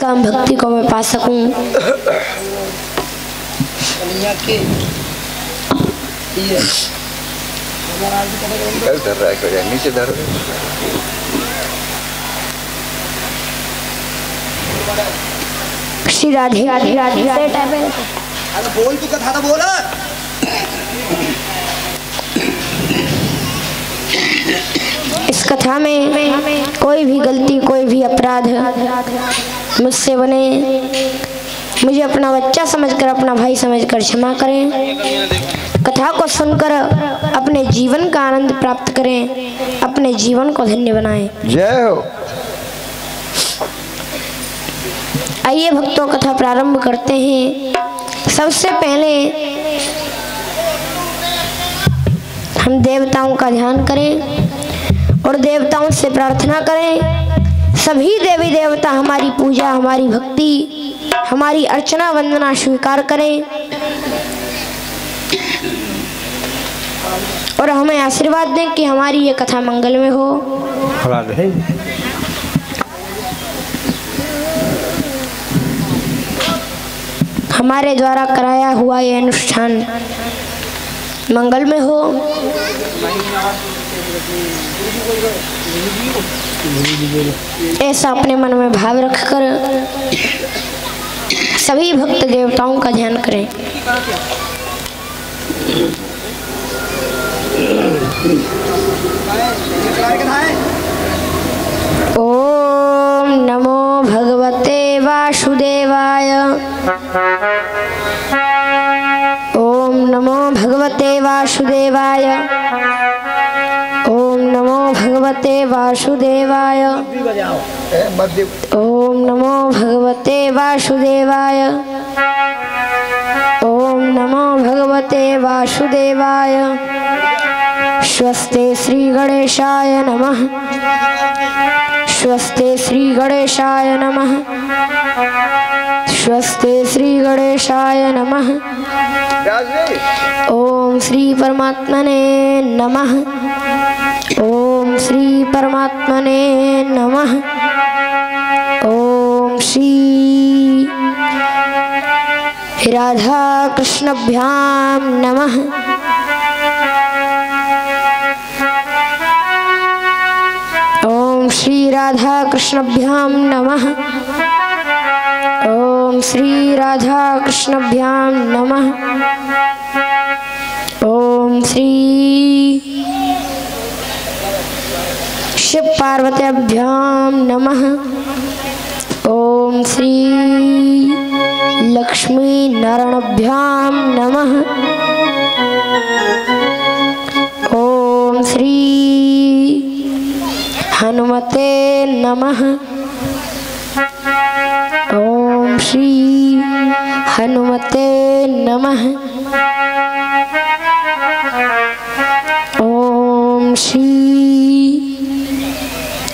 निष्काम भक्ति को मैं पा सकूं। नीचे धर। श्री राधे राधे राधे। बोल तू कथा तो बोला। इस कथा में कोई भी गलती, कोई भी अपराध मुझसे बने, मुझे अपना बच्चा समझकर, अपना भाई समझकर क्षमा करें। कथा को सुनकर अपने जीवन का आनंद प्राप्त करें, अपने जीवन को धन्य बनाएं। जय हो। आइए भक्तों, कथा प्रारंभ करते हैं। सबसे पहले हम देवताओं का ध्यान करें और देवताओं से प्रार्थना करें। सभी देवी देवता हमारी पूजा, हमारी भक्ति, हमारी अर्चना वंदना स्वीकार करें और हमें आशीर्वाद दें कि हमारी ये कथा मंगल में हो। हमारे द्वारा कराया हुआ ये अनुष्ठान मंगल में हो। ऐसा अपने मन में भाव रखकर सभी भक्त देवताओं का ध्यान करें। ओम नमो भगवते वासुदेवाय। ओम नमो भगवते वासुदेवाय। ओम नमो भगवते वासुदेवाय। ओम नमो भगवते वासुदेवाय। ओम नमो भगवते वासुदेवाय। स्वस्ते श्री गणेशाय नमः। स्वस्ते श्री गणेशाय नमः। स्वस्ते श्री गणेशाय नमः। ओम श्री परमात्मने नमः। ओम श्री परमात्मने नमः। ओम श्री राधा कृष्णभ्याम नमः। ओम श्री राधा कृष्णभ्याम नमः। ओम श्री राधा कृष्णभ्याम नमः। ओम श्री शिव पार्वतीभ्याम नमः। ओम श्री लक्ष्मी नारायणभ्याम नमः। ओम श्री हनुमते नमः। ओम श्री हनुमते नमः। ओम श्री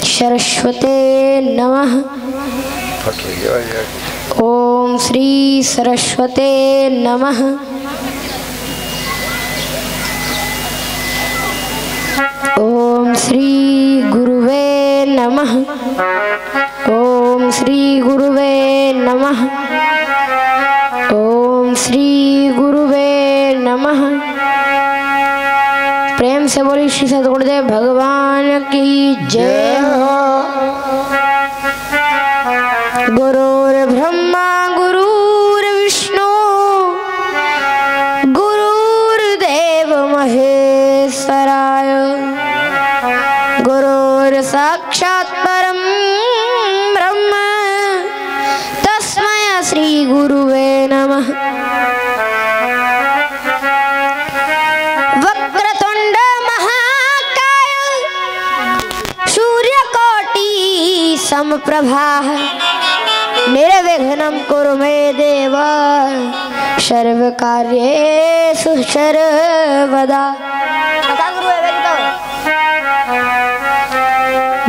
सरस्वते नमः। ओम श्री सरस्वते नमः। ओम श्री गुरुवे नमः। ओम श्री गुरुवे नमः। ओम श्री गुरुवे नमः। प्रेम से बोली श्री सद्गुरुदेव भगवान की जय हो। गुरुर्ब्रह्मा गुरुर्विष्णु गुरुर्देव महेश्वराय। गुरुर् साक्षात् परं ब्रह्म तस्मै श्री गुरुवे नमः। वक्रतुंड महाकाय सूर्यकोटि समप्रभा निर्विघ्नं कुरु मे देव सर्वकार्येषु सर्वदा।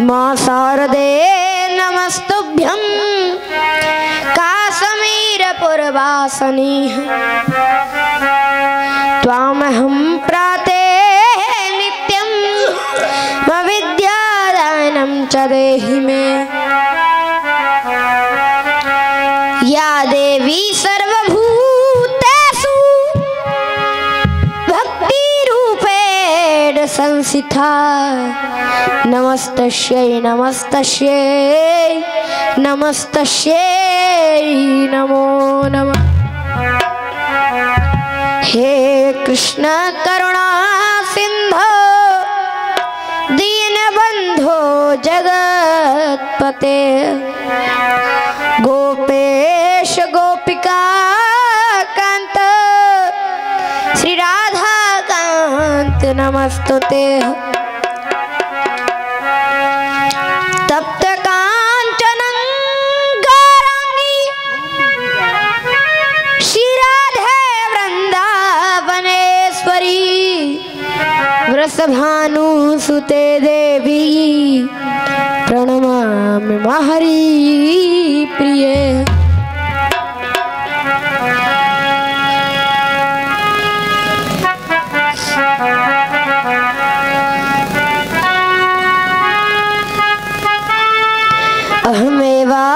मां शारदे नमस्तुभ्यं काश्मीरपुरवासिनी त्वामहं प्राते नित्यं विद्यादानं च देहि मे। या देवी सर्वभूतेषु भक्तिरूपेण संस्थिता नमस्तस्यै नमस्तस्यै नमस्तस्यै नमो नमः। हे कृष्ण करुणा सिंधो दीनबंधो जगत्पते गोपेश गोपिका कांत श्री राधा कांत नमस्तुते। तप्त कांचन गौरांगी श्री राधे वृंदावनेश्वरी वृषभानुसुते देवी प्रणमामि महरी प्रिये।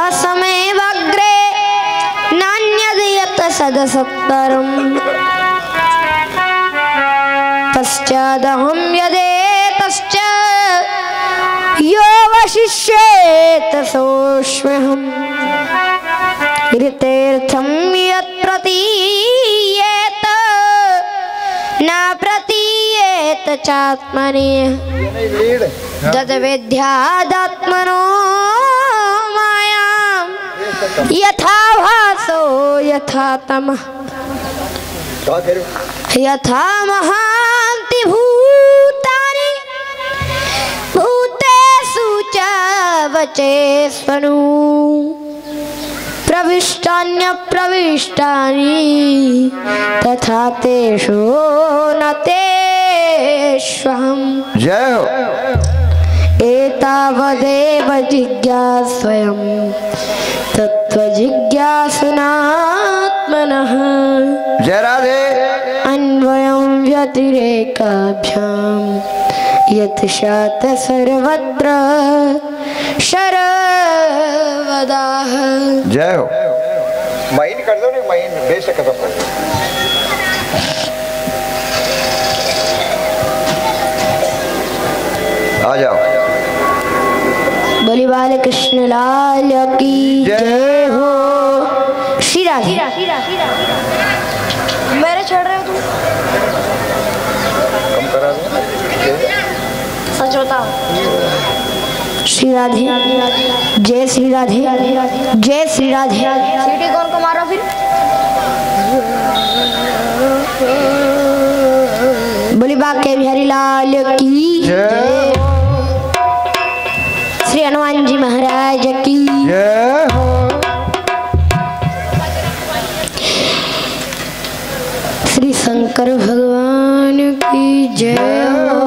अहमेवासमेवाग्रे नान्यद्यत् सदसत्तरम् पश्चादहं यदेतश्च यो वशिष्येत सोऽस्म्यहम् ऋतेर्थं यत् प्रतीयेत न प्रतीयेत चात्मनि तद्विद्यादात्मनो मायां यथा भासो यथा तमः यथा महान्ति भूतानि भूतेषु च वचेष्वनु प्रविष्टान्यप्रविष्टानि तथा तेषु न तेष्वहम्। जय हो। एतावदेव जिज्ञास्वयं तत्त्वजिज्ञासुनात्मनः। जय राधे। अन्वयं व्यतिरेकाभ्यां यत् शात सर्वत्र सर्वदा। जय हो। महीन कर दो नहीं, महीन बेशक खत्म कर दो। आ जाओ। बोली बाल कृष्ण लाल की जय हो। श्री राधे। मेरे छोड़ रहे हो तुम? कम करा दो। सच बताओ। श्री राधे। जय श्री राधे। जय श्री राधे। सीटी कौन को मारो फिर? बोली बाके बिहारी लाल की जय। श्री हनुमान जी महाराज की जय हो। श्री शंकर भगवान की जय हो।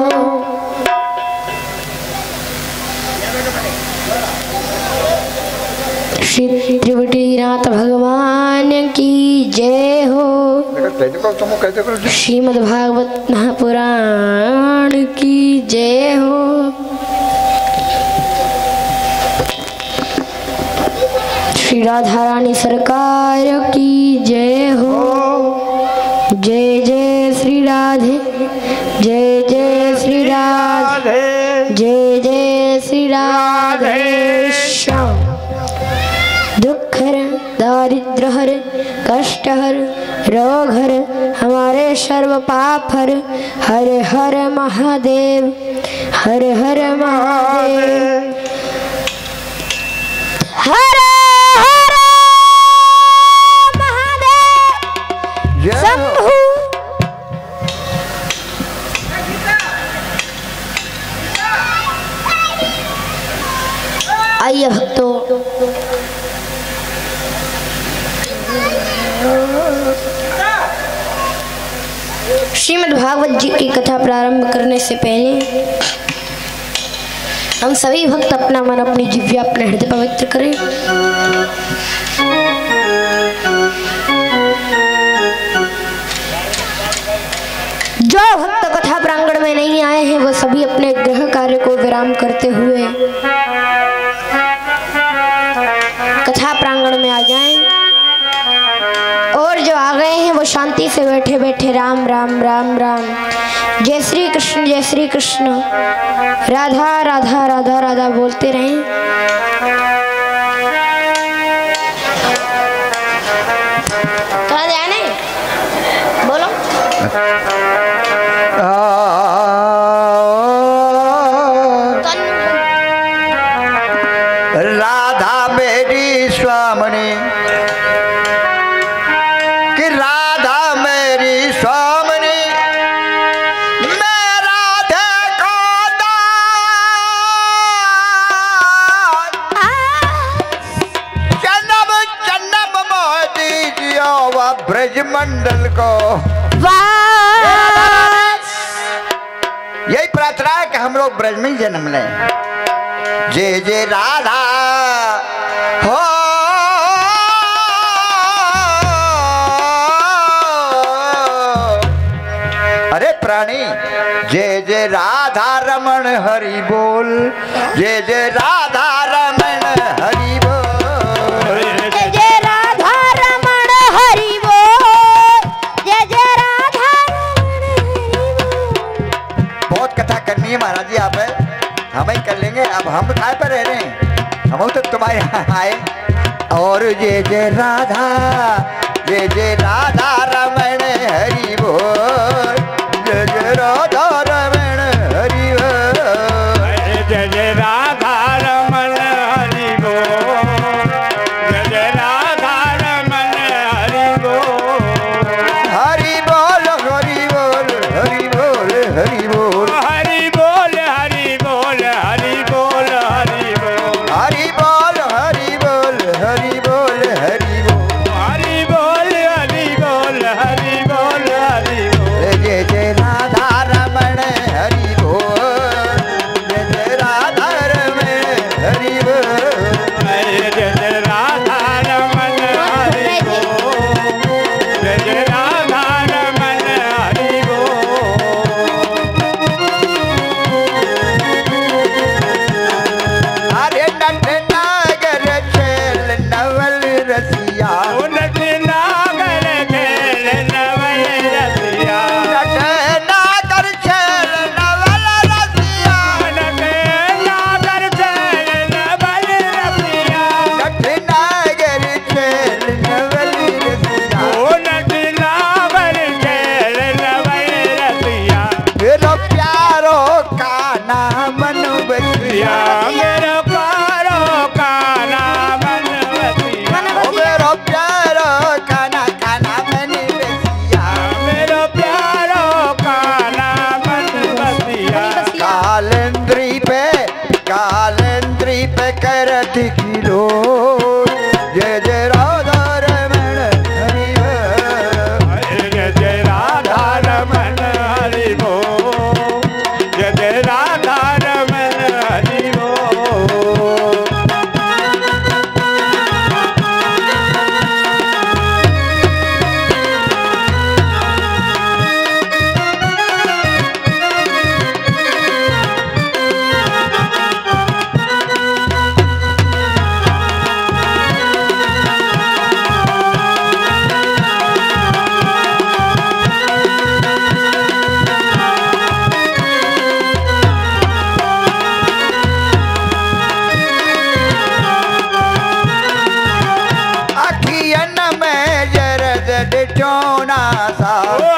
श्री त्रिवटीनाथ भगवान की जय हो। श्रीमद् भागवत महापुराण की जय हो। श्री राधा रानी सरकार की जय हो। जय जय श्री राधे। जय जय श्री राधे। जय जय श्री राधे श्याम। दुख हर दारिद्र हर कष्ट हर रोग हर हमारे सर्व पाप हर। हर हर महादेव। हर हर महादेव। हर हर महादेव शंभु। आइए भक्तों, श्रीमद् भागवत जी की कथा प्रारंभ करने से पहले हम सभी भक्त अपना मन अपनी जिह्वा अपने हृदय पवित्र करें। जो भक्त कथा प्रांगण में नहीं आए हैं वो सभी अपने गृह कार्य को विराम करते हुए कथा प्रांगण में आ जाएं। आ गए हैं वो शांति से बैठे बैठे राम राम राम राम, जय श्री कृष्ण राधा राधा राधा राधा बोलते रहें। कहाँ जाना है बोलो। राधा मेरी स्वामिनी कि राधा मेरी स्वामिनी, मैं राधे को जन्म जन्म मोह दीजियो व ब्रज मंडल को। यही प्रार्थना है कि हम लोग ब्रज में ही जन्म लें। जय जय राधा हो अरे प्राणी, जय जय राधा रमण हरि बोल, जय जय राधा रमण हरि बोल, जय जय राधा रमण हरि बोल, जय जय राधा रमण हरि बोल। बहुत कथा करनी है महाराज जी, आप हम ही कर लेंगे। अब हम काय पर रह रहे हैं, हम तो तुम्हारे यहाँ आए। और जय जय राधा, जय जय राधा रमण हरि बोल, जय जय राधा रमण हरि बोल, जय जय राधा रमण हरि बोल, जय जय राधा रमण हरि बोल, हरि बोल हरि बोल हरि बोल हरि बोल, हरि बोल हरि बोल हरि बोल हरि बोल, हरि बोल हरि बोल हरि बोल हरि बोल, हरि बोल हरि बोल हरि बोल हरि बोल, जय जय राधा रमण हरि बोल, जय जय राधा रमण हरि बोल, जय जय राधा रमण हरि बोल, जय जय राधा रमण हरि बोल। अरे नट नागर खेल नवल रसिया, उन्नत नागर खेल नवल रसिया, नट नागर खेल नवल रसिया, उन्नत नागर खेल नवल रसिया, नट नागर खेल नवल रसिया, उन्नत नागर खेल नवल रसिया, मेरो प्यारो काना मन बसिया, मेरो प्यारो काना मन बसिया, ओ मेरो प्यारो काना काना मन बसिया, मेरो प्यारो काना मन बसिया, कालेंद्री पे कर दिखिलो, जय जय राधा रमण हरि बोल, जय जय राधा रमण हरि बोल, जय जय राधा रमण हरि बोल। अखियन में जरद डिठोना सा,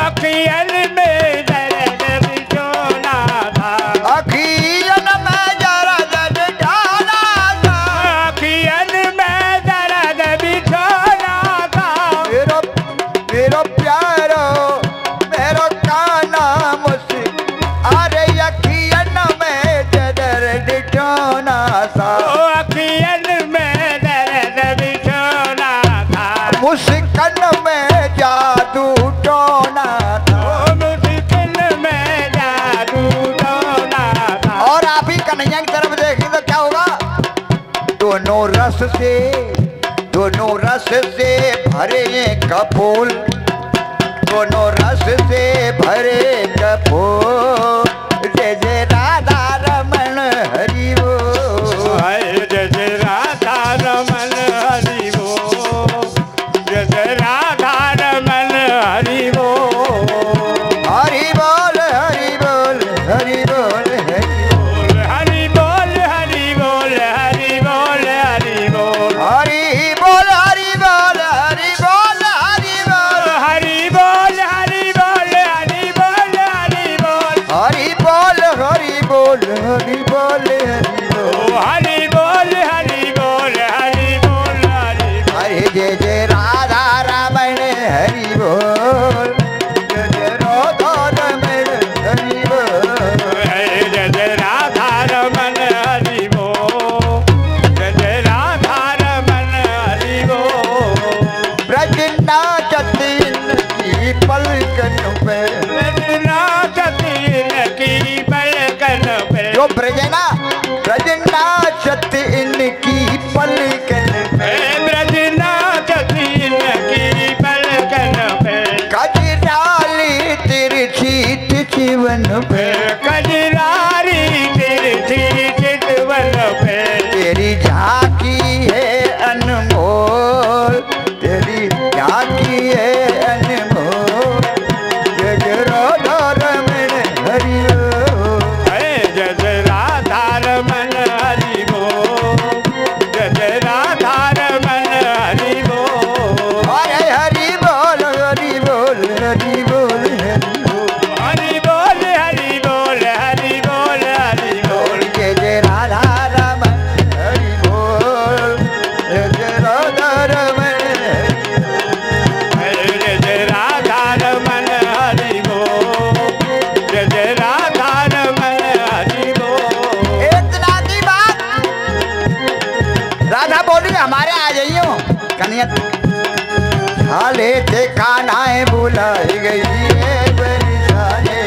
अखियन में दर्द बिछोना था, अखियन में जरद डिठोना सा, अखियन में दर्द बिछोना था, मेरो मेरो प्यारो मेरो काना मुझसे, अरे अखियन में जरद डिठोना सा, अखियन में दर्द बिछोना था, मुस्कान में जादू टोना था, मुश्किल में जादू टोना था। और आप ही कन्हैया की तरफ देखें तो क्या होगा, दोनों रस से भरे कपूल, दोनों रस से भरे कपूल, जय जय राधा रमण हरि बोल, जय जय राधा रमण हरि बोल, जय जय राधा रमण जय जय राधा रमण हरि बोल, जय जय राधा रमण हरि बोल, जय जय राधा रमन हरि बोल, जय जय राधा रमन हरि बोल। ब्रज नाचत इनकी पलकन पे, ब्रज नाचत इनकी पलकन पे, जो ब्रज ना ब्रज नाचत इनकी पलकन पे, ब्रज नाचत इनकी पलकन पे, कजराली तिरछी चितवन पे, कजरारी तिरछी चितवन पे, तेरी झांकी है अनमोल, तेरी झांकी है अनमोल, जय जय राधा रमण हरि बोल, जय जय राधा रमन हरि बोल, जय जय राधा रमन हरि बोल, अरे हरि बोल हरि बोल हरि बोल हरि बोल, हरि बोल हरि बोल हरि बोल हरि बोल, जय जय राधा रमण हरि बोल, जय जय राधा रमण जय जय राधा रमन हरि बोल, जय जय राधा रमन हरि बोल। इतना की बात राधा बोली हमारे आ जाइयो कन्हैया हाले थे कान्हाएं बुलाई गई है बरसाने,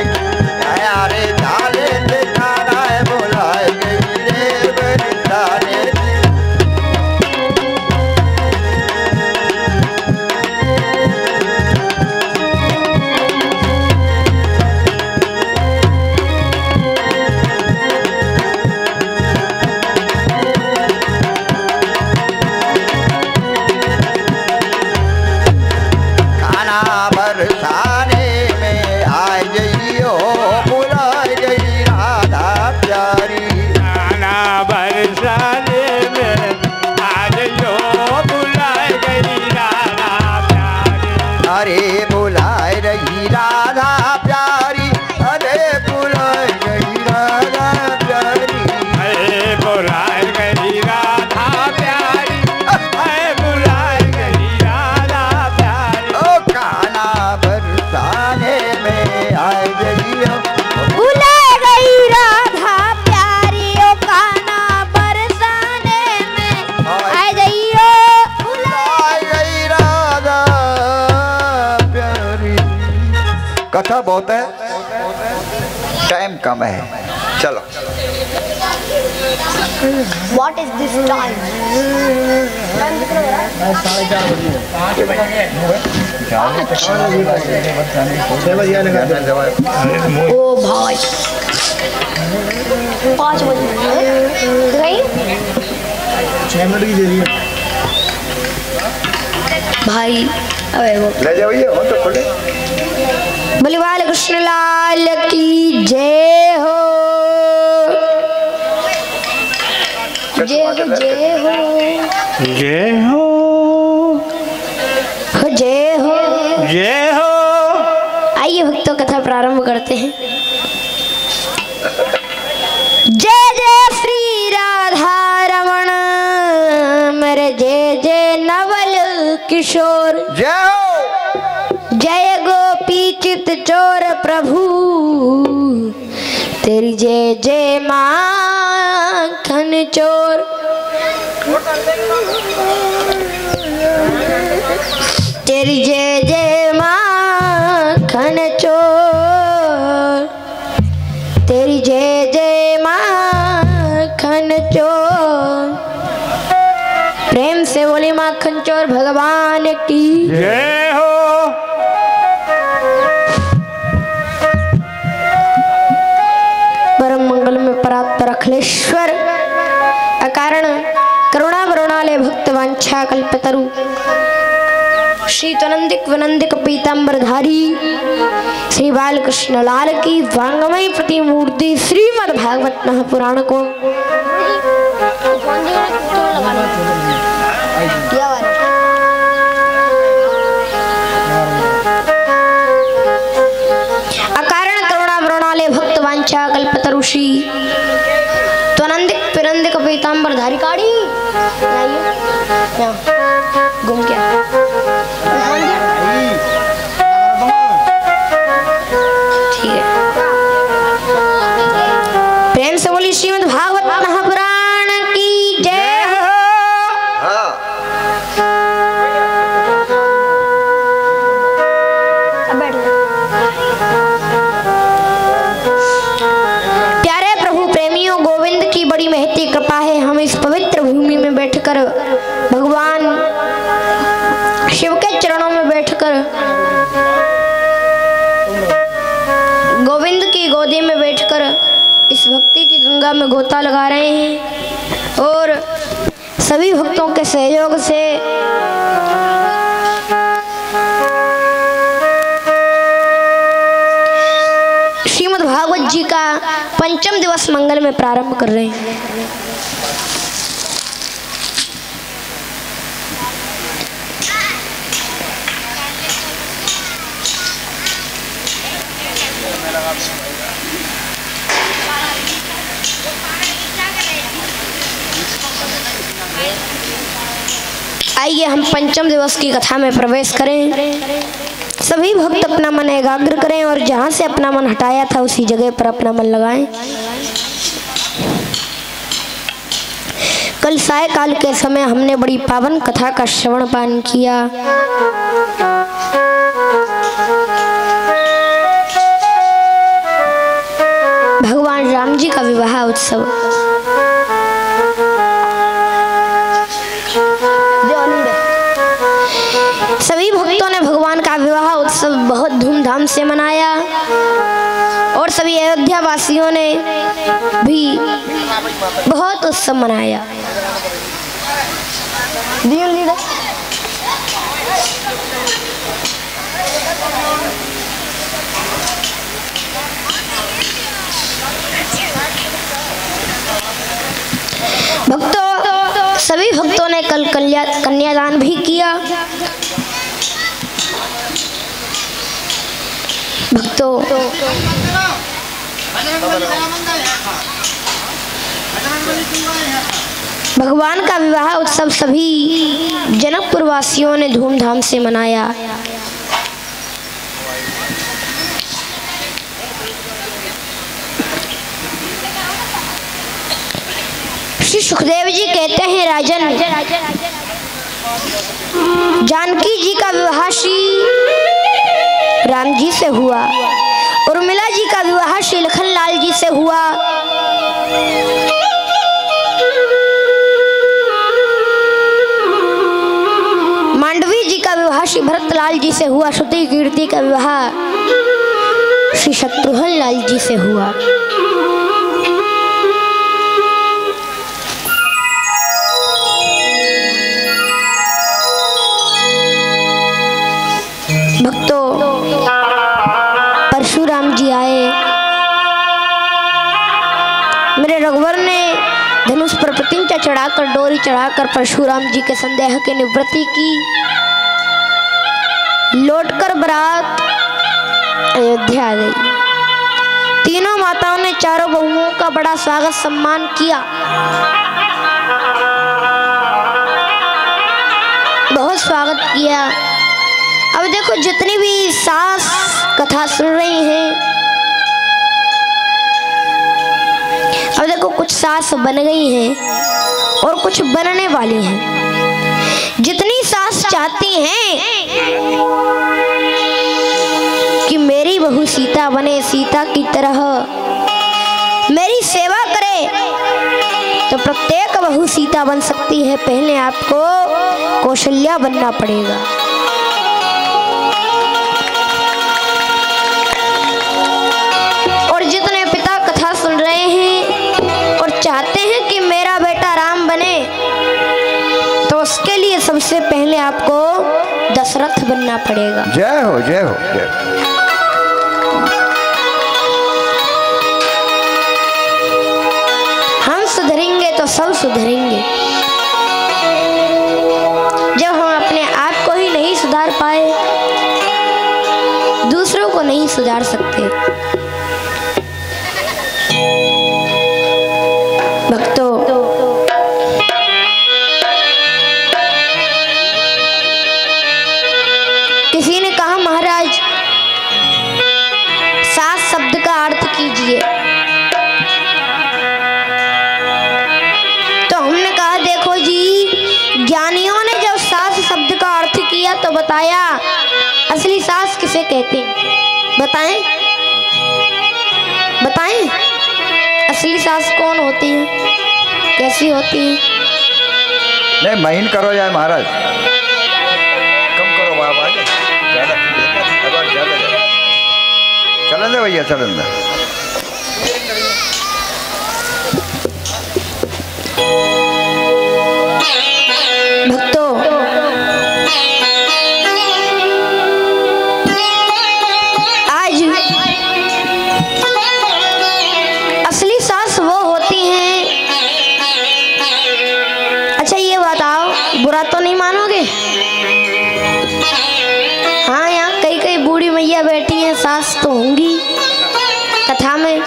अरे झाले थे कान्हाएं बुलाई गई है बरसाने, कान्हा बरसाने में आ जाइयो बुलाई गई राधा प्यारी, गाना बरसाने में आज जो बुलाए गई राधा प्यारी, अरे बुलाए रही राधा प्यारी, अरे बुलाए गई राधा प्यारी, अरे बुलाए गई राधा प्यारी, अरे बुलाए गई राधा प्यारी, ओ कान्हा बरसाने में आए जइयो, बुला गई राधा प्यारी, ओ कान्हा बरसाने में आ जाइयो, बुलाए गई राधा प्यारी। कथा बहुत है, टाइम कम है, चलो व्हाट इज दिस टाइम? ओ भाई 5 बजे गई 6 मिनट की देरी है भाई। अबे वो ले जाओ ये हो तो खोले, बोले बाल कृष्ण लाल की जय हो, जय हो जय हो जय हो जय हो। जय हो। आइए भक्तों कथा प्रारंभ करते हैं। जय जय श्री राधा रमण, मेरे जय जय नवल किशोर, जय हो, जय गोपी चित चोर प्रभु, तेरी जय जय माखन चोर, तेरी जय जय माखन चोर, तेरी जय जय माखन चोर। प्रेम से बोली माखन चोर भगवान की जय हो। परम मंगल में परात्पर अखिलेश्वर अकारण करुणा वरुणालय भक्त वांछा कल्पतरु श्री त्वनंदिक वनंदिक पीतांबरधारी श्री बालकृष्ण लाल की वांगमय प्रतिमूर्ति श्रीमद् भागवत महापुराण को अकारण करुणा वरुणालय भक्त वांछा कल्पतरु श्री त्वनंदिक पिरंदिक पीतांबरधारी काड़ी घूम के शिव के चरणों में बैठकर, गोविंद की गोदी में बैठकर इस भक्ति की गंगा में गोता लगा रहे हैं। और सभी भक्तों के सहयोग से श्रीमद् भागवत जी का पंचम दिवस मंगल में प्रारंभ कर रहे हैं। आइए हम पंचम दिवस की कथा में प्रवेश करें। सभी भक्त अपना मन एकाग्र करें और जहां से अपना मन हटाया था उसी जगह पर अपना मन लगाएं। कल सायकाल के समय हमने बड़ी पावन कथा का श्रवण पान किया। भगवान राम जी का विवाह उत्सव। सभी भक्तों ने भगवान का विवाह उत्सव बहुत धूमधाम से मनाया और सभी अयोध्या वासियों ने भी बहुत उत्सव मनाया। भक्तों, सभी भक्तों ने कल कन्यादान भी किया। भक्तों, भगवान का विवाह उत्सव सभी जनकपुर वासियों ने धूमधाम से मनाया। श्री सुखदेव जी कहते हैं, राजन, जानकी जी का विवाह श्री राम जी से हुआ, उर्मिला जी का विवाह श्री लखन लाल जी से हुआ, मांडवी जी का विवाह श्री भरत लाल जी से हुआ, श्रुति कीर्ति का विवाह श्री शत्रुघ्न लाल जी से हुआ। भक्तों, परशुराम जी आए। मेरे रघुवर ने धनुष पर प्रतिंचा चढ़ाकर, डोरी चढ़ाकर परशुराम जी के संदेह की निवृत्ति की। लौटकर बारात अयोध्या आ गई। तीनों माताओं ने चारों बहुओं का बड़ा स्वागत सम्मान किया। बहुत स्वागत किया। अब देखो, जितनी भी सास कथा सुन रही हैं, अब देखो कुछ सास बन गई हैं और कुछ बनने वाली हैं। जितनी सास चाहती हैं कि मेरी बहू सीता बने, सीता की तरह मेरी सेवा करे, तो प्रत्येक बहू सीता बन सकती है। पहले आपको कौशल्या बनना पड़ेगा। चाहते हैं कि मेरा बेटा राम बने, तो उसके लिए सबसे पहले आपको दशरथ बनना पड़ेगा। जय हो, जय हो, जय हो। हम सुधरेंगे तो सब सुधरेंगे। जब हम अपने आप को ही नहीं सुधार पाए, दूसरों को नहीं सुधार सकते। किसी ने कहा, महाराज सास शब्द का अर्थ कीजिए। तो हमने कहा, देखो जी, ज्ञानियों ने जब सास शब्द का अर्थ किया तो बताया असली सास किसे कहते हैं। बताएं बताएं, असली सास कौन होती है, कैसी होती है? नहीं, महीन करो यार महाराज, कम करो। दे भैया, चढ़न दे। भक्तों, आज असली सास वो होती हैं। अच्छा ये बताओ, बुरा तो नहीं मानोगे? हाँ, यहाँ कई कई बूढ़ी मैया बैठी हैं, सास तो होंगी कथा में,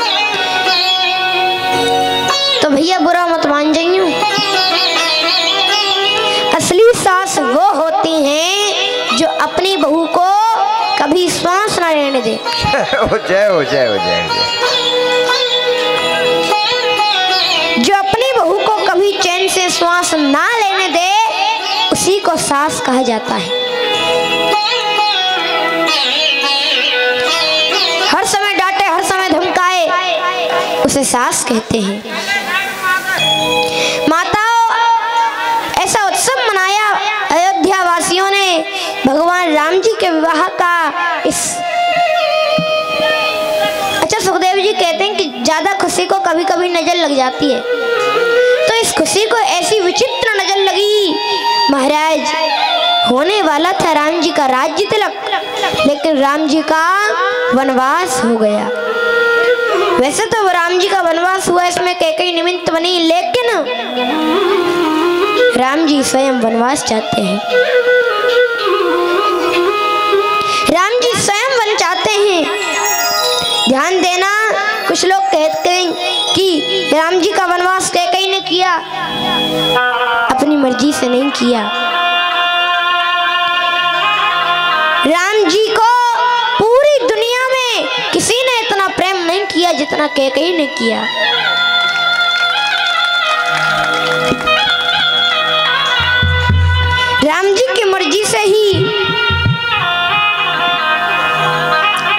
तो भैया बुरा मत मान जाइयो। असली सास वो होती हैं जो अपनी बहू को कभी श्वास ना लेने दे। जय हो, जय हो, जय हो। जो अपनी बहू को कभी चैन से श्वास ना लेने दे, उसी को सास कहा जाता है। हर समय डांटे, हर समय धमकाए, उसे सास कहते हैं। माताओं, ऐसा उत्सव मनाया अयोध्या वासियों ने भगवान राम जी के विवाह का। अच्छा, सुखदेव जी कहते हैं कि ज्यादा खुशी को कभी कभी नजर लग जाती है, तो इस खुशी को ऐसी विचित्र नजर लगी। महाराज, होने वाला था राम जी का राज्य तिलक, लेकिन राम जी का वनवास हो गया। वैसे तो राम जी का वनवास हुआ, इसमें कैकेयी निमित्त बनी, लेकिन राम जी स्वयं वनवास चाहते हैं। राम जी स्वयं वन चाहते हैं। ध्यान देना, कुछ लोग कहते हैं कि राम जी का वनवास कैकेयी ने किया, अपनी मर्जी से नहीं किया। राम जी को पूरी दुनिया में किसी ने इतना प्रेम नहीं किया जितना कैकेयी ने किया। राम जी की मर्जी से ही,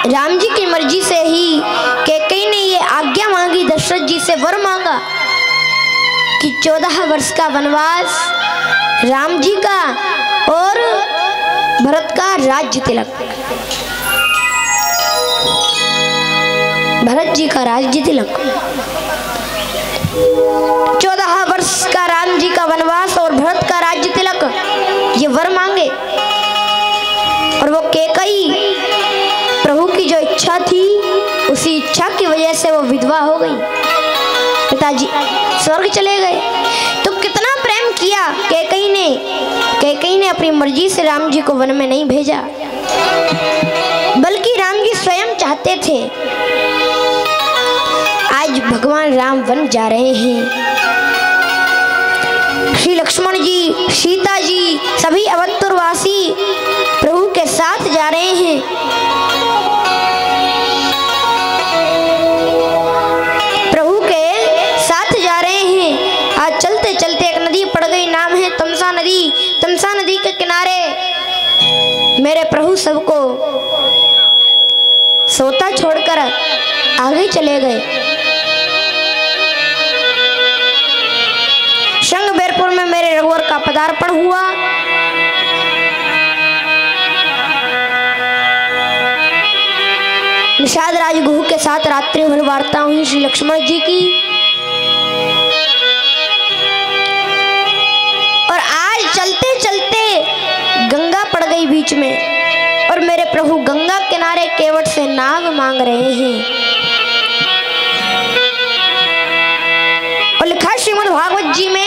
राम जी की मर्जी से ही कैकेयी ने ये आज्ञा मांगी, दशरथ जी से वर मांगा कि 14 वर्ष का वनवास राम जी का और भरत का राज्य तिलक, भरत जी का राज्य तिलक, 14 वर्ष का राम जी का वनवास और भरत का राज्य तिलक, ये वर मांगे। और वो कैकेयी, प्रभु की जो इच्छा थी, उसी इच्छा की वजह से वो विधवा हो गई, पिताजी स्वर्ग चले गए। तो कितना प्रेम किया कैकेयी ने। कैकेयी ने अपनी मर्जी से राम जी को वन में नहीं भेजा, बल्कि राम जी स्वयं चाहते थे। आज भगवान राम वन जा रहे हैं। श्री लक्ष्मण जी, सीता जी, सभी अवधपुर वासी प्रभु के साथ जा रहे हैं। प्रभु के साथ जा रहे हैं। आज चलते चलते एक नदी पड़ गई, नाम है तमसा नदी। तमसा नदी के किनारे मेरे प्रभु सबको सोता छोड़कर आगे चले गए। शंखबेरपुर में मेरे रघुवर का पदार्पण हुआ। निषाद राजगुरु के साथ रात्रि भर वार्ता हुई श्री लक्ष्मण जी की। और आज चलते चलते गंगा पड़ गई बीच में, और मेरे प्रभु गंगा किनारे केवट से नाव मांग रहे हैं। और लिखा श्रीमद् भागवत जी में,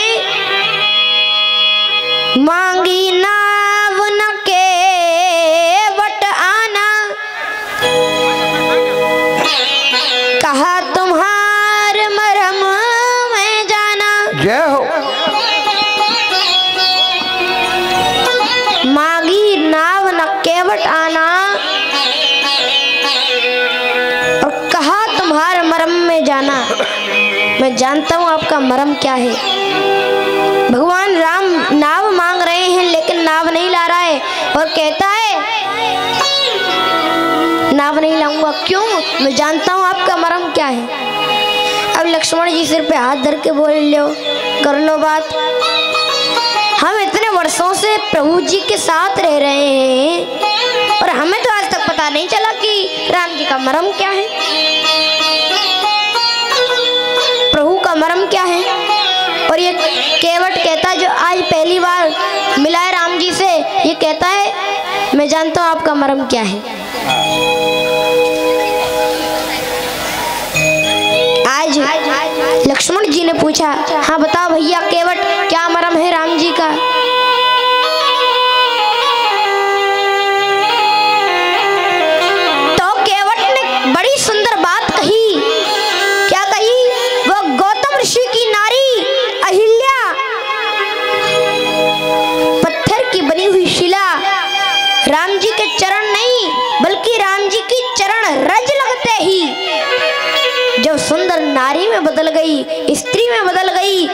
मांगी नाव न केवट आना, कहा तुम्हार मरम में जाना। जय हो। मांगी नाव न केवट आना, और कहा तुम्हार मरम में जाना। मैं जानता हूँ आपका मरम क्या है। भगवान राम नाव मांग रहे हैं, लेकिन नाव नहीं ला रहा है, और कहता है नाव नहीं लाऊंगा। क्यों? मैं जानता हूँ आपका मरम क्या है। अब लक्ष्मण जी सिर पे हाथ धर के बोल लो, कर लो बात। हम इतने वर्षों से प्रभु जी के साथ रह रहे हैं, और हमें तो आज तक पता नहीं चला कि राम जी का मर्म क्या है? प्रभु का मर्म क्या है? और ये केवट कहता, जो आज पहली बार मिला है राम जी से, ये कहता है मैं जानता हूं आपका मर्म क्या है। आज लक्ष्मण जी ने पूछा, हाँ बताओ भैया केवट, क्या मर्म है राम जी का? तो केवट ने बड़ी सुंदर बात कही। क्या कही? वो गौतम ऋषि की नारी अहिल्या, पत्थर की बनी हुई शिला, राम जी के चरण नहीं बल्कि राम जी की चरण रज लगते ही जब सुंदर नारी में बदल गई, स्त्री में बदल गई,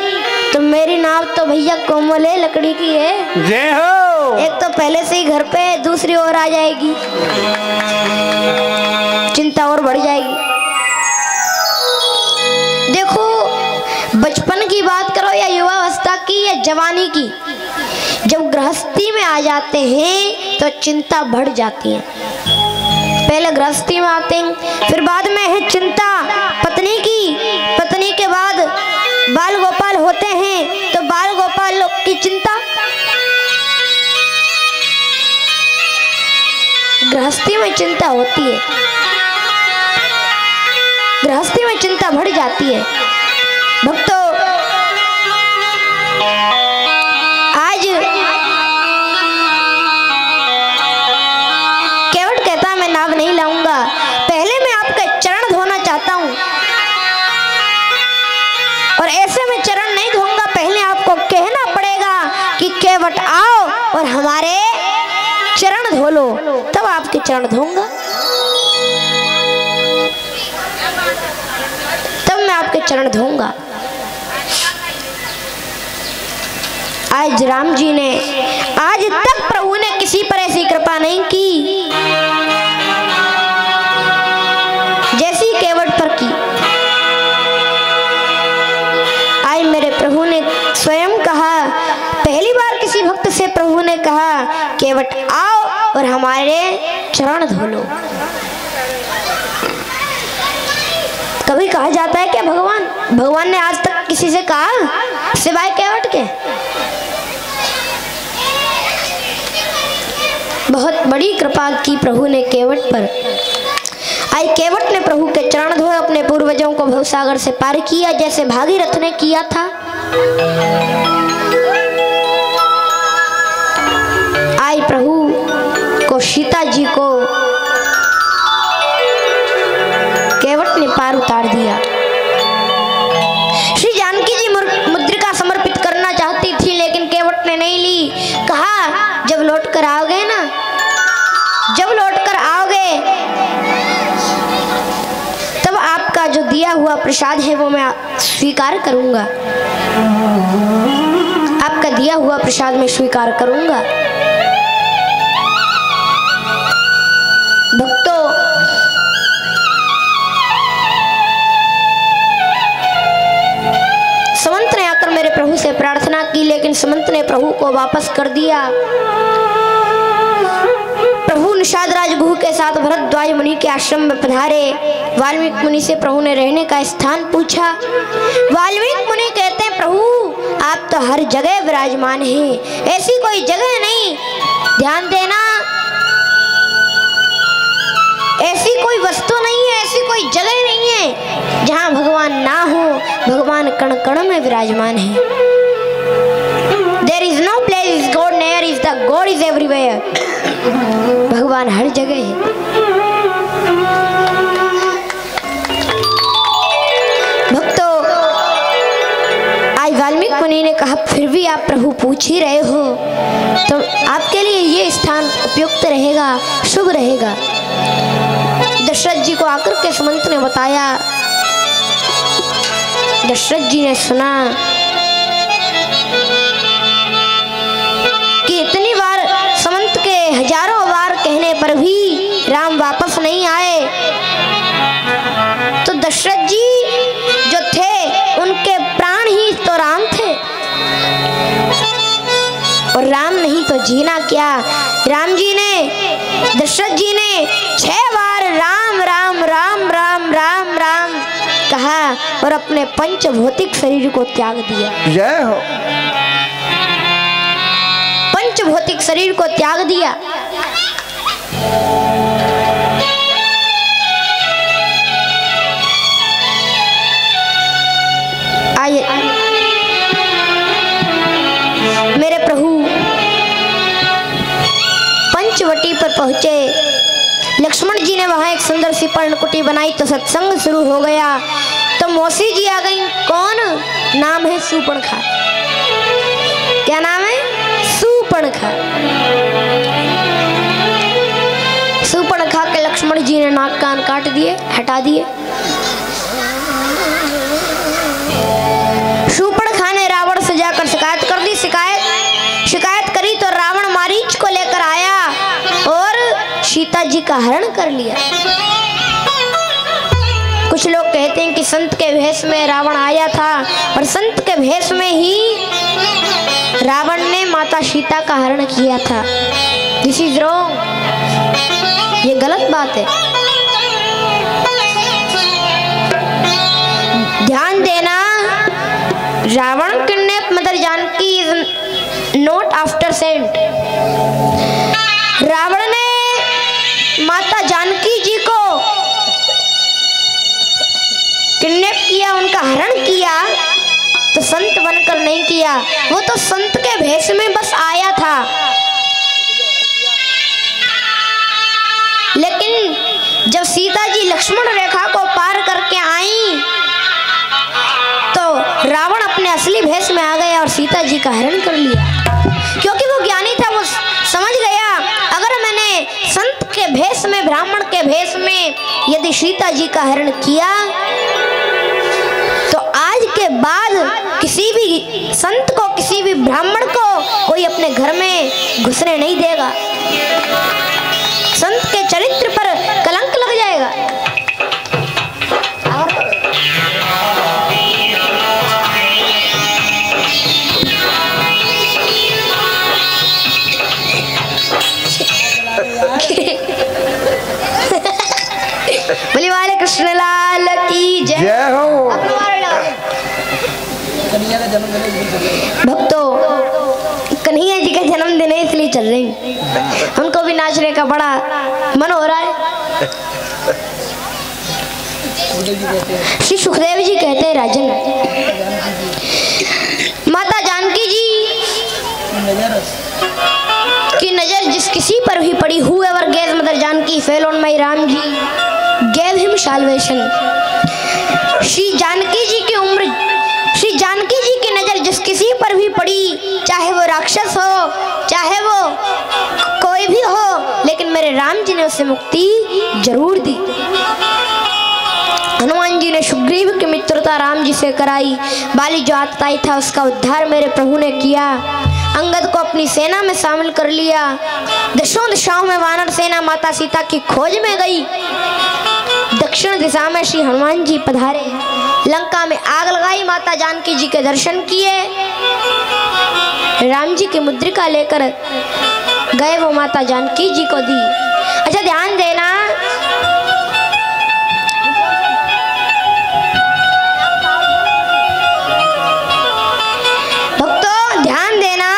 तो मेरी नाव तो भैया कोमल है, लकड़ी की है। जय हो। एक तो पहले से ही घर पे, दूसरी ओर आ जाएगी, चिंता और बढ़ जाएगी। देखो, बचपन की बात करो या युवावस्था की या जवानी की, जब गृहस्थी में आ जाते हैं तो चिंता बढ़ जाती है। पहले गृहस्थी में आते हैं, फिर बाद में है चिंता पत्नी की, पत्नी के बाद बाल गोपाल होते हैं तो बाल गोपाल की चिंता। गृहस्थी में चिंता होती है, गृहस्थी में चिंता बढ़ जाती है। भक्तों, आज केवट कहता मैं नाव नहीं लाऊंगा, पहले मैं आपके चरण धोना चाहता हूं, और ऐसे में चरण नहीं धोऊंगा, पहले आपको कहना पड़ेगा कि केवट आओ और हमारे चरण धो लो, तब आपके चरण धोऊंगा, तब मैं आपके चरण धोऊंगा। आज राम जी ने, आज तक प्रभु ने किसी पर ऐसी कृपा नहीं की जैसी केवट पर की। आज मेरे प्रभु ने स्वयं कहा, पहली बार किसी भक्त से प्रभु ने कहा केवट आओ और हमारे चरण धो लो। कभी कहा जाता है क्या भगवान ने आज तक किसी से कहा सिवाय केवट के? बहुत बड़ी कृपा की प्रभु ने केवट पर। आई केवट ने प्रभु के चरण धोए, अपने पूर्वजों को भवसागर से पार किया जैसे भागीरथ ने किया था। आई प्रभु को, सीता जी को केवट ने पार उतार दिया। श्री जानकी जी मुद्रिका समर्पित करना चाहती थी लेकिन केवट ने नहीं ली। कहा जब लौट कर आओगे ना, जब लौट कर आओगे तब आपका जो दिया हुआ प्रसाद है वो मैं स्वीकार करूंगा, आपका दिया हुआ प्रसाद मैं स्वीकार करूंगा। भक्तों, समंत ने आकर मेरे प्रभु से प्रार्थना की लेकिन समंत ने प्रभु को वापस कर दिया। प्रभु निषाद राज गुह के साथ भरद्वाज मुनि के आश्रम में पधारे। वाल्मीकि मुनि से प्रभु ने रहने का स्थान पूछा। वाल्मीकि मुनि कहते हैं प्रभु आप तो हर जगह विराजमान हैं, ऐसी कोई जगह नहीं, ध्यान देना, ऐसी कोई वस्तु नहीं है, ऐसी कोई जगह नहीं है जहाँ भगवान ना हो। भगवान कण कण में विराजमान है। There is no place is God near is the God is everywhere। भगवान हर जगह है। भक्तों, आज वाल्मीकि मुनि ने कहा फिर भी आप प्रभु पूछ ही रहे हो तो आपके लिए ये स्थान उपयुक्त रहेगा, शुभ रहेगा। दशरथ जी को आकर के समंत ने बताया। दशरथ जी ने सुना कि इतनी बार समंत के हजारों बार कहने पर भी राम वापस नहीं आए, तो दशरथ जी जो थे उनके प्राण ही तो राम थे और राम नहीं तो जीना क्या। राम जी दशरथ जी ने 6 बार राम राम राम राम राम राम कहा और अपने पंचभौतिक शरीर को त्याग दिया। जय हो। पंचभौतिक शरीर को त्याग दिया। आइए मेरे प्रभु पंचवटी पर पहुंचे। लक्ष्मण जी ने वहां एक सुंदर सी पर्णकुटी बनाई तो सत्संग शुरू हो गया। तो मौसी जी आ गई। कौन? नाम है सूर्पणखा। क्या नाम है? सूर्पणखा। सूर्पणखा के लक्ष्मण जी ने नाक कान काट दिए, हटा दिए। सूर्पणखा ने रावण से जाकर शिकायत कर दी। शिकायत करी तो रावण मारीच को लेकर आया और सीता जी का हरण कर लिया। कुछ लोग कहते हैं कि संत के भेष में रावण आया था और संत के भेष में ही रावण ने माता सीता का हरण किया था। This is wrong. ये गलत बात है। ध्यान देना, Ravan kidnap mother Janaki is not after sent. Ravan ने माता जानकी जी को किडनैप किया, उनका हरण किया, तो संत बनकर नहीं किया। वो तो संत के भेष में बस आया था। लेकिन जब सीता जी लक्ष्मण रेखा को पार करके आई तो रावण अपने असली भेष में आ गया और सीता जी का हरण कर लिया। क्योंकि वो ज्ञानी था, वो समझ गया अगर मैंने संत के भेष में, ब्राह्मण के भेष में यदि सीता जी का हरण किया तो आज के बाद किसी भी संत को, किसी भी ब्राह्मण को कोई अपने घर में घुसने नहीं देगा। संत के चरित्र पर कलंक लग जाएगा। बोली वाले कृष्ण लाल की जय हो। भक्तों, कन्हैया जी का जन्मदिन है इसलिए चल रही, उनको भी नाचने का बड़ा मन हो रहा है। श्री सुखदेव जी कहते हैं, राजन, माता जानकी जी की नजर जिस किसी पर भी पड़ी, whoever gaze mother Janaki fell on my Ram ji gave him salvation। Shri Janaki ji की उम्र, श्री जानकी जी की नजर जिस किसी पर भी पड़ी, चाहे वो राक्षस हो, चाहे वो कोई भी हो, लेकिन मेरे राम जी ने उसे मुक्ति जरूर दी। हनुमान जी ने सुग्रीव की मित्रता राम जी से कराई। बाली जो आतताई था उसका उद्धार मेरे प्रभु ने किया। अंगद को अपनी सेना में शामिल कर लिया। दशों दिशाओं में वानर सेना माता सीता की खोज में गई। दक्षिण दिशा में श्री हनुमान जी पधारे। लंका में आग लगाई, माता जानकी जी के दर्शन किए। राम जी की मुद्रिका लेकर गए, वो माता जानकी जी को दी। अच्छा ध्यान देना, भक्तों ध्यान देना,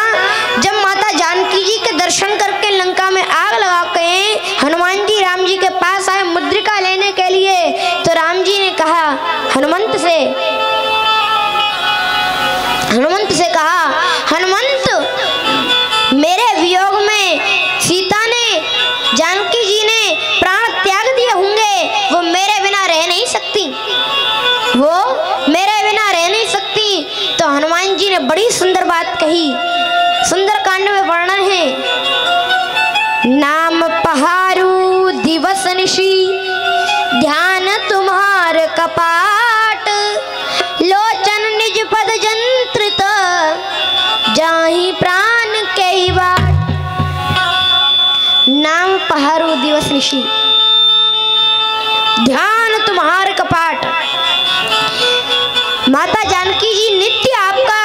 जब माता जानकी जी के दर्शन करके लंका में आग लगा के हनुमान जी राम जी के पास आए मुद्रिका लेने के लिए, तो राम जी ने कहा हनुमंत से कहा, हनुमंत, मेरे वियोग में सीता ने, जानकी जी ने प्राण त्याग दिए होंगे, वो मेरे बिना रह नहीं सकती, वो मेरे बिना रह नहीं सकती। तो हनुमान जी ने बड़ी सुंदर बात कही। सुंदर कांड में वर्णन है, नाम पहारू दिवस निशी, ध्यान तुम्हार कपाट, लोचन निज पद जंत्रित, जाहि प्राण के बाट। नाम पहारू दिवस निशी, ध्यान तुम्हार कपाट। माता जानकी जी नित्य आपका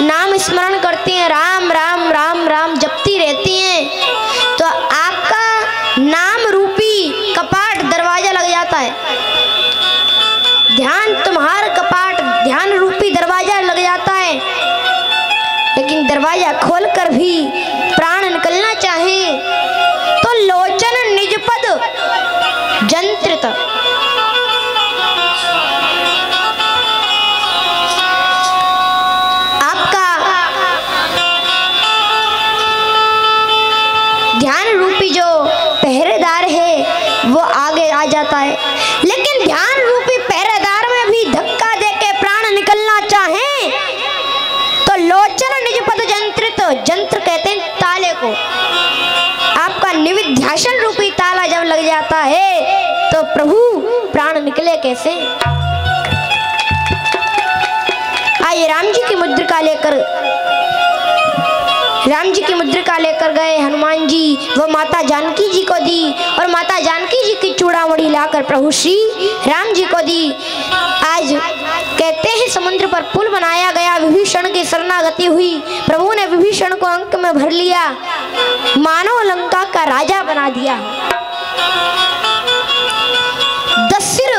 नाम स्मरण करती हैं, राम राम राम राम जपती रहती हैं। तो जाता है। ध्यान तुम्हार कपाट, ध्यान रूपी दरवाजा लग जाता है, लेकिन दरवाजा खोलकर भी प्राण निकलना चाहे तो लोचन निजपद जंत्रित। आपका ध्यान रूपी जो पहरेदार है वो आगे आ जाता है, लेकिन ध्यान रूपी पहरेदार में भी धक्का देके प्राण निकलना चाहे तो लोचन निजपद जंत्रित, जंत्र कहते हैं ताले को। आपका निविध्यासन रूपी ताला जब लग जाता है तो प्रभु प्राण निकले कैसे। आइए राम जी की मुद्रिका लेकर गए हनुमान जी, वो माता जानकी जी को दी और माता जानकी जी की चूड़ामणि लाकर प्रभु श्री राम जी को दी। आज कहते हैं समुद्र पर पुल बनाया गया, विभीषण की शरणागति हुई, प्रभु ने विभीषण को अंक में भर लिया, मानव लंका का राजा बना दिया। 10 सिर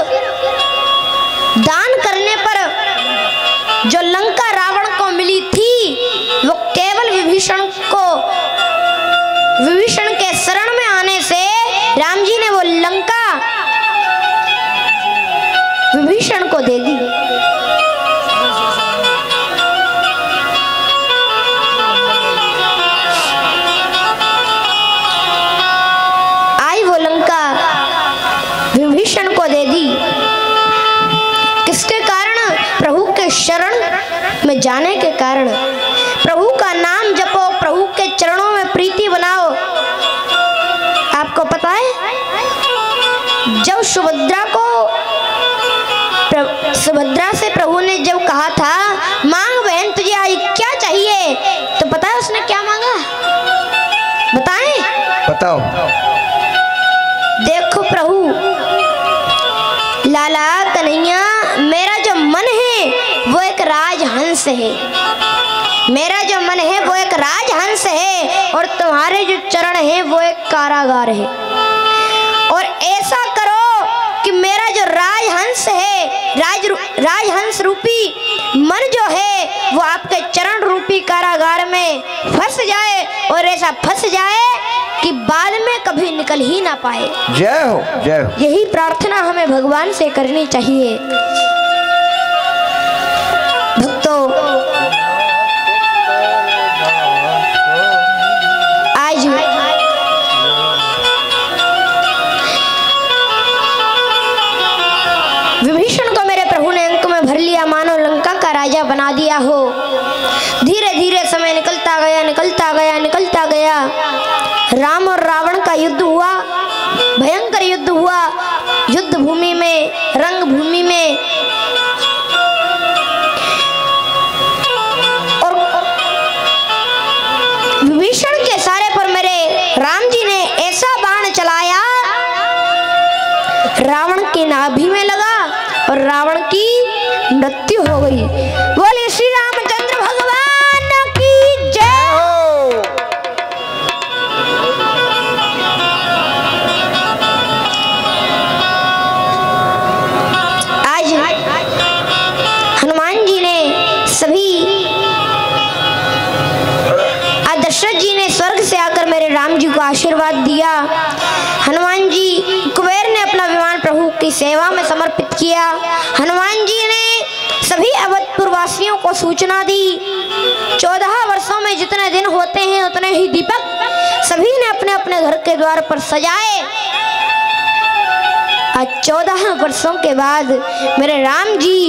दान करने पर जो लंका रावण को मिली थी वो केवल विभीषण के शरण में आने से राम जी ने वो लंका विभीषण को दे दी। आई वो लंका विभीषण को दे दी। किसके कारण? प्रभु के शरण में जाने के कारण। प्रभु का नाम जपो, प्रभु के चरणों में प्रीति बनाओ। आपको पता है जब सुभद्रा से प्रभु ने जब कहा था मांग बहन तुझे आज क्या चाहिए, तो पता है उसने क्या मांगा? बताएं? बताओ। देखो प्रभु, लाला कन्हैया, मेरा जो मन है वो एक राजहंस है, मेरा जो मन है वो एक राजहंस है, और तुम्हारे जो चरण हैं वो एक कारागार है। और ऐसा करो कि मेरा जो राजहंस है, राजहंस रूपी मन जो है वो आपके चरण रूपी कारागार में फंस जाए, और ऐसा फंस जाए कि बाद में कभी निकल ही ना पाए। जय हो, जय हो। यही प्रार्थना हमें भगवान से करनी चाहिए। भक्तों, आज विभीषण को मेरे प्रभु ने अंक में भर लिया, मानो लंका का राजा बना दिया हो। धीरे धीरे समय निकलता गया। राम और रावण का युद्ध हुआ, भयंकर युद्ध हुआ। युद्ध भूमि में, रंग भूमि में, और विभीषण के सारे पर मेरे राम जी ने ऐसा बाण चलाया, रावण की नाभि में लगा और रावण की मृत्यु हो गई। बोले श्री रामचंद्र भगवान की जय हो। आज हनुमान जी ने दशरथ जी ने स्वर्ग से आकर मेरे राम जी को आशीर्वाद दिया। हनुमान जी, कुबेर ने अपना विमान प्रभु की सेवा में समर्पित किया। हनुमान जी ने सभी अवधपुर वासियों को सूचना दी। 14 वर्षों में जितने दिन होते हैं उतने ही दीपक सभी ने अपने अपने घर के द्वार पर सजाए। आज 14 वर्षों के बाद मेरे राम जी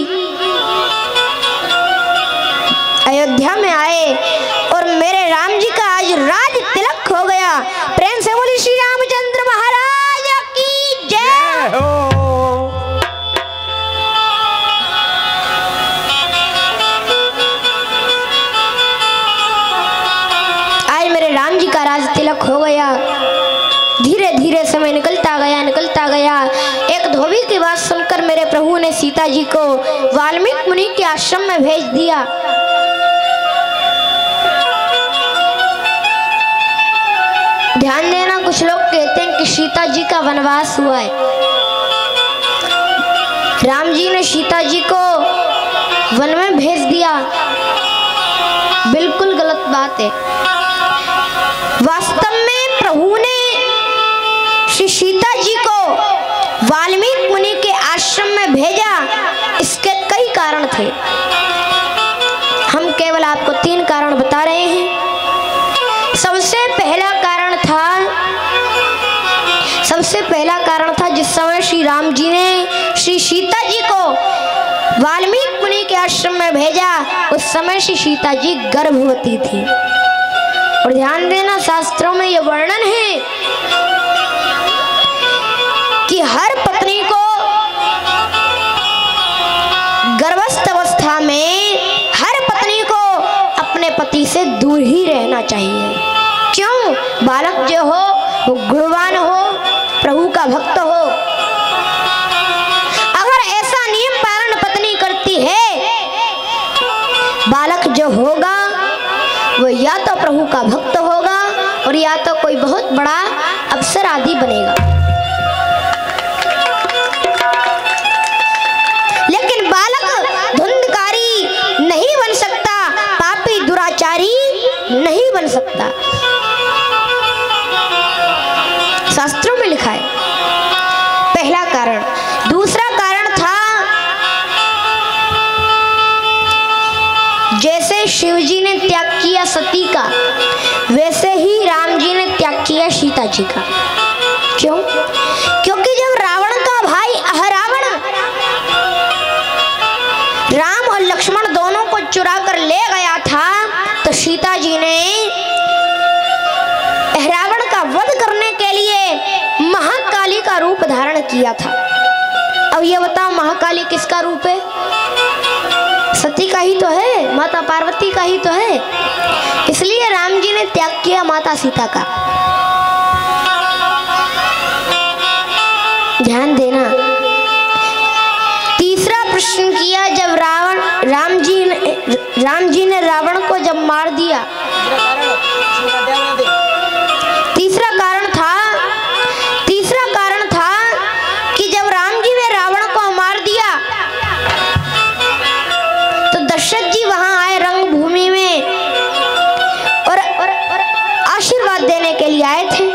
अयोध्या में आए और मेरे राम जी का आज राज तिलक हो गया। प्रेम से बोली श्री रामचंद्र महाराज की जय हो। आज मेरे राम जी का राज तिलक हो गया। धीरे धीरे समय निकलता गया। एक धोबी की बात सुनकर मेरे प्रभु ने सीता जी को वाल्मीकि मुनि के आश्रम में भेज दिया। ध्यान देना, कुछ लोग कहते हैं कि सीता जी का वनवास हुआ है। राम जी ने सीता जी को वन में भेज दिया, बिल्कुल गलत बात है। वास्तव में प्रभु ने श्री सीता जी को वाल्मीकि मुनि के आश्रम में भेजा, इसके कई कारण थे। हम केवल आपको 3 कारण बता रहे हैं। सबसे पहला कारण था जिस समय श्री राम जी ने श्री सीता जी को वाल्मीकि मुनि के आश्रम में भेजा, उस समय श्री सीता जी गर्भवती थी। और ध्यान देना, शास्त्रों में यह वर्णन है कि हर पत्नी को गर्भस्थ अवस्था में हर पत्नी को अपने पति से दूर ही रहना चाहिए। क्यों? बालक जो हो वो गुणवान हो, प्रभु का भक्त हो। अगर ऐसा नियम पालन पत्नी करती है, बालक जो होगा वो या तो प्रभु का भक्त होगा और या तो कोई बहुत बड़ा अफसर आदि बनेगा। लेकिन बालक धुंधकारी नहीं बन सकता, पापी दुराचारी नहीं बन सकता। शास्त्रों में लिखा है। पहला कारण। दूसरा कारण था, जैसे शिव जी ने त्याग किया सती का, वैसे ही राम जी ने त्याग किया सीता जी का। क्यों? क्योंकि जब रावण का भाई अहरावण राम और लक्ष्मण दोनों को चुरा कर ले गया था, तो सीता जी ने रावण का वध करने के लिए महाकाली का रूप धारण किया था। अब ये बताओ, महाकाली किसका रूप है? सती का ही तो है, माता पार्वती का ही तो है। इसलिए राम जी ने त्याग किया माता सीता का। ध्यान देना। तीसरा प्रश्न किया, जब राम जी ने रावण को जब मार दिया, तीसरा कारण था कि जब राम जी ने रावण को मार दिया तो दशरथ जी वहां आए रंगभूमि में और आशीर्वाद देने के लिए आए थे।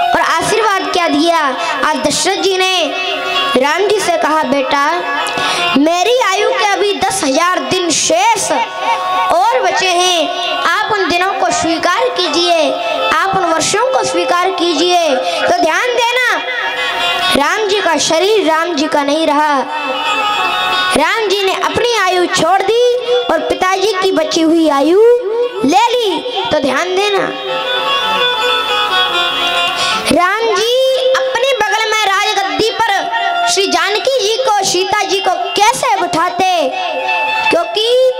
और आशीर्वाद क्या दिया? आज दशरथ जी ने राम जी से कहा, बेटा मेरी आयु के अभी 10,000 दिन शेष और बचे हैं, आप उन दिनों को स्वीकार कीजिए, आप उन वर्षों को स्वीकार कीजिए। तो ध्यान देना, राम जी का शरीर राम जी का नहीं रहा। राम जी ने अपनी आयु छोड़ दी और पिताजी की बची हुई आयु ले ली। तो ध्यान देना, राम जी अपने बगल में राजगद्दी पर श्री जानकी जी को, सीता जी को कैसे बिठाते? क्योंकि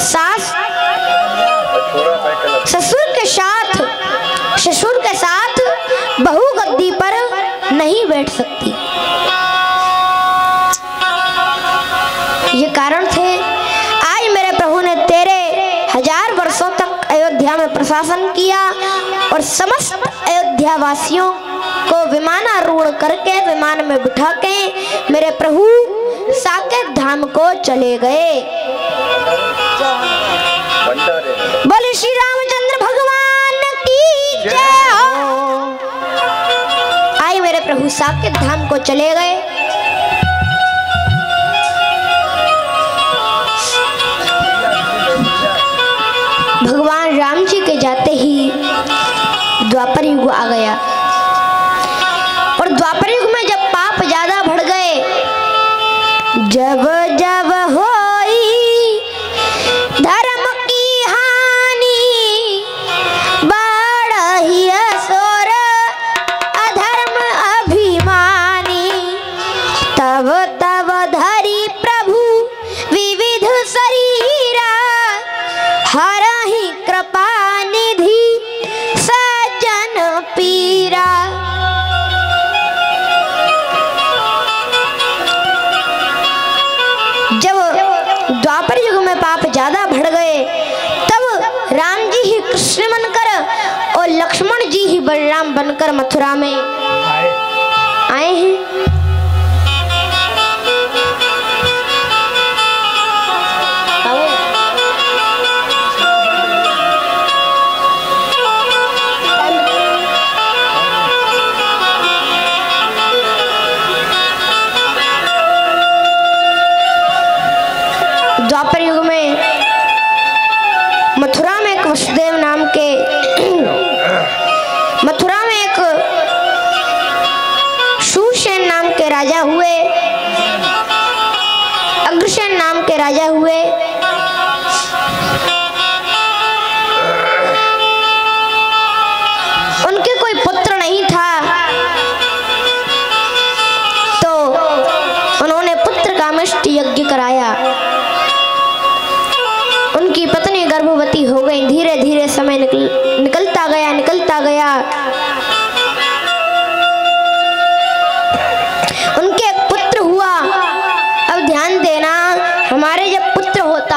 सास ससुर के साथ बहू गद्दी पर नहीं बैठ सकती। ये कारण थे। आज मेरे प्रभु ने 13,000 वर्षों तक अयोध्या में प्रशासन किया और समस्त अयोध्या वासियों को विमानारूढ़ करके, विमान में बिठा के मेरे प्रभु साकेत धाम को चले गए। बोले श्री रामचंद्र भगवान की जय हो। आए मेरे प्रभु साकेत धाम को चले गए। भगवान राम जी के जाते ही द्वापर युग आ गया। और द्वापर युग में जब पाप ज्यादा बढ़ गए, जब जब होई धर्म की हानि, बढ़ी असुर अधर्म अभिमानी, तब तब धरी प्रभु विविध शरीरा, हरहि कृपा निधि सज्जन पीरा। जब द्वापर युग में पाप ज्यादा बढ़ गए, तब राम जी ही कृष्ण बनकर और लक्ष्मण जी ही बलराम बनकर मथुरा में आए हैं।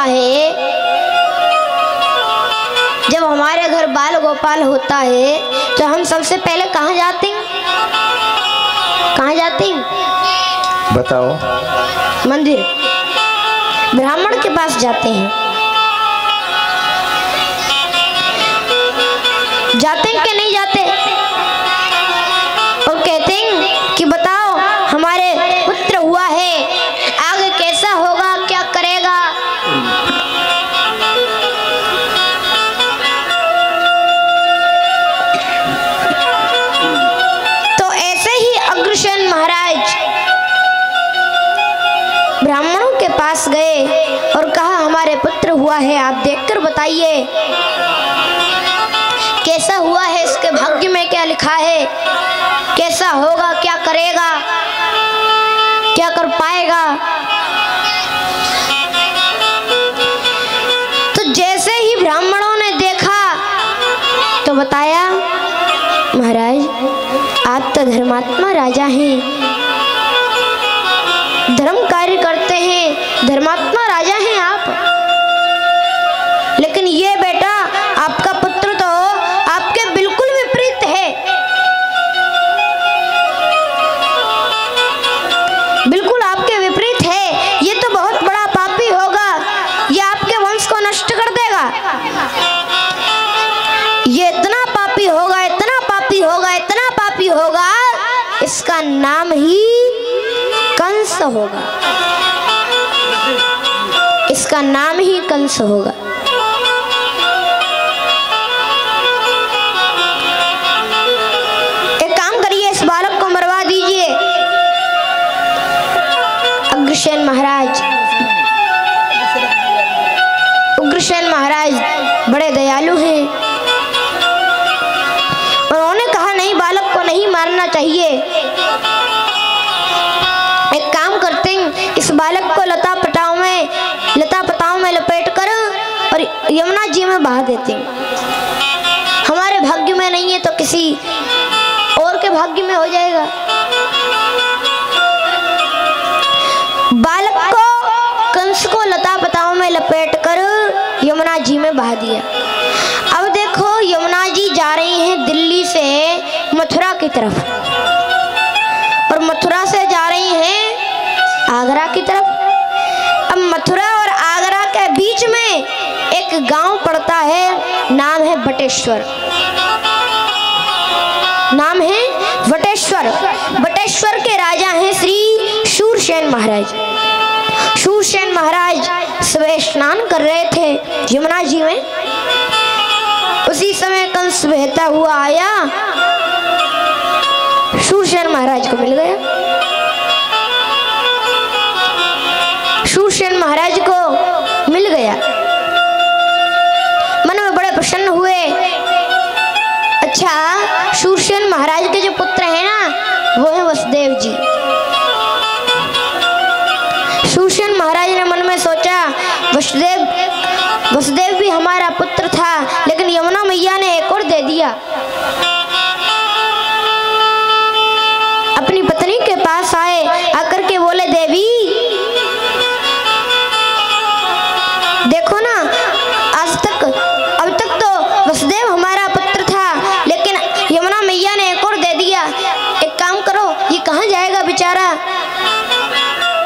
है, जब हमारे घर बाल गोपाल होता है तो हम सबसे पहले कहाँ जाते हैं? कहाँ जाते हैं? बताओ। मंदिर, ब्राह्मण के पास जाते हैं। जाते हैं कि नहीं जाते? और कहते हैं कि बताओ हमारे पुत्र हुआ है, आगे कैसा होगा, क्या करेगा? तो ऐसे ही अग्रसेन महाराज ब्राह्मणों के पास गए और कहा हमारे पुत्र हुआ है, आप देखकर बताइए कैसा हुआ है, इसके भाग्य में क्या लिखा है, कैसा होगा, क्या करेगा, क्या कर पाएगा? तो जैसे ही ब्राह्मणों ने देखा तो बताया महाराज आप तो धर्मात्मा राजा हैं, धर्म कार्य करते हैं, धर्मात्मा राजा हैं आप, लेकिन ये बेटा आपका पुत्र तो आपके बिल्कुल विपरीत है, बिल्कुल आपके विपरीत है। ये तो बहुत बड़ा पापी होगा, ये आपके वंश को नष्ट कर देगा, ये इतना पापी होगा, इतना पापी होगा, इतना पापी होगा, इसका नाम ही कंस होगा, इसका नाम ही कंस होगा। एक काम करिए, इस बालक को मरवा दीजिए। अग्रसेन महाराज बड़े दयालु हैं, उन्होंने कहा नहीं, बालक को नहीं मारना चाहिए। एक काम करते हैं, इस बालक को लता पताओं में लपेट कर और यमुना जी में बहा देते हैं। हमारे भाग्य में नहीं है तो किसी और के भाग्य में हो जाएगा। बालक को, कंस को लता पताओं में लपेट कर यमुना जी में बहा दिया। अब देखो यमुना जी जा रही हैं दिल्ली से मथुरा की तरफ, और मथुरा से जा रही हैं आगरा की तरफ। अब मथुरा और आगरा के बीच में एक गांव पड़ता है, नाम है बटेश्वर, नाम है बटेश्वर। बटेश्वर के राजा हैं श्री शूरसेन महाराज। शूरसेन महाराज सुबह स्नान कर रहे थे यमुना जी में, उसी समय कंस बहता हुआ आया, शूरसेन महाराज को मिल गया। शूरसेन महाराज को मिल गया, मन में बड़े प्रसन्न हुए। अच्छा, शूरसेन महाराज के जो पुत्र हैं ना, वो है वसुदेव जी। शूरसेन महाराज ने मन में सोचा, वसुदेव भी हमारा पुत्र था, लेकिन यमुना मैया ने एक और दे दिया। अपनी पत्नी के पास आए, आकर के बोले देवी देखो ना, अब तक तो वसुदेव हमारा पुत्र था, लेकिन यमुना मैया ने एक और दे दिया। एक काम करो, ये कहाँ जाएगा बेचारा,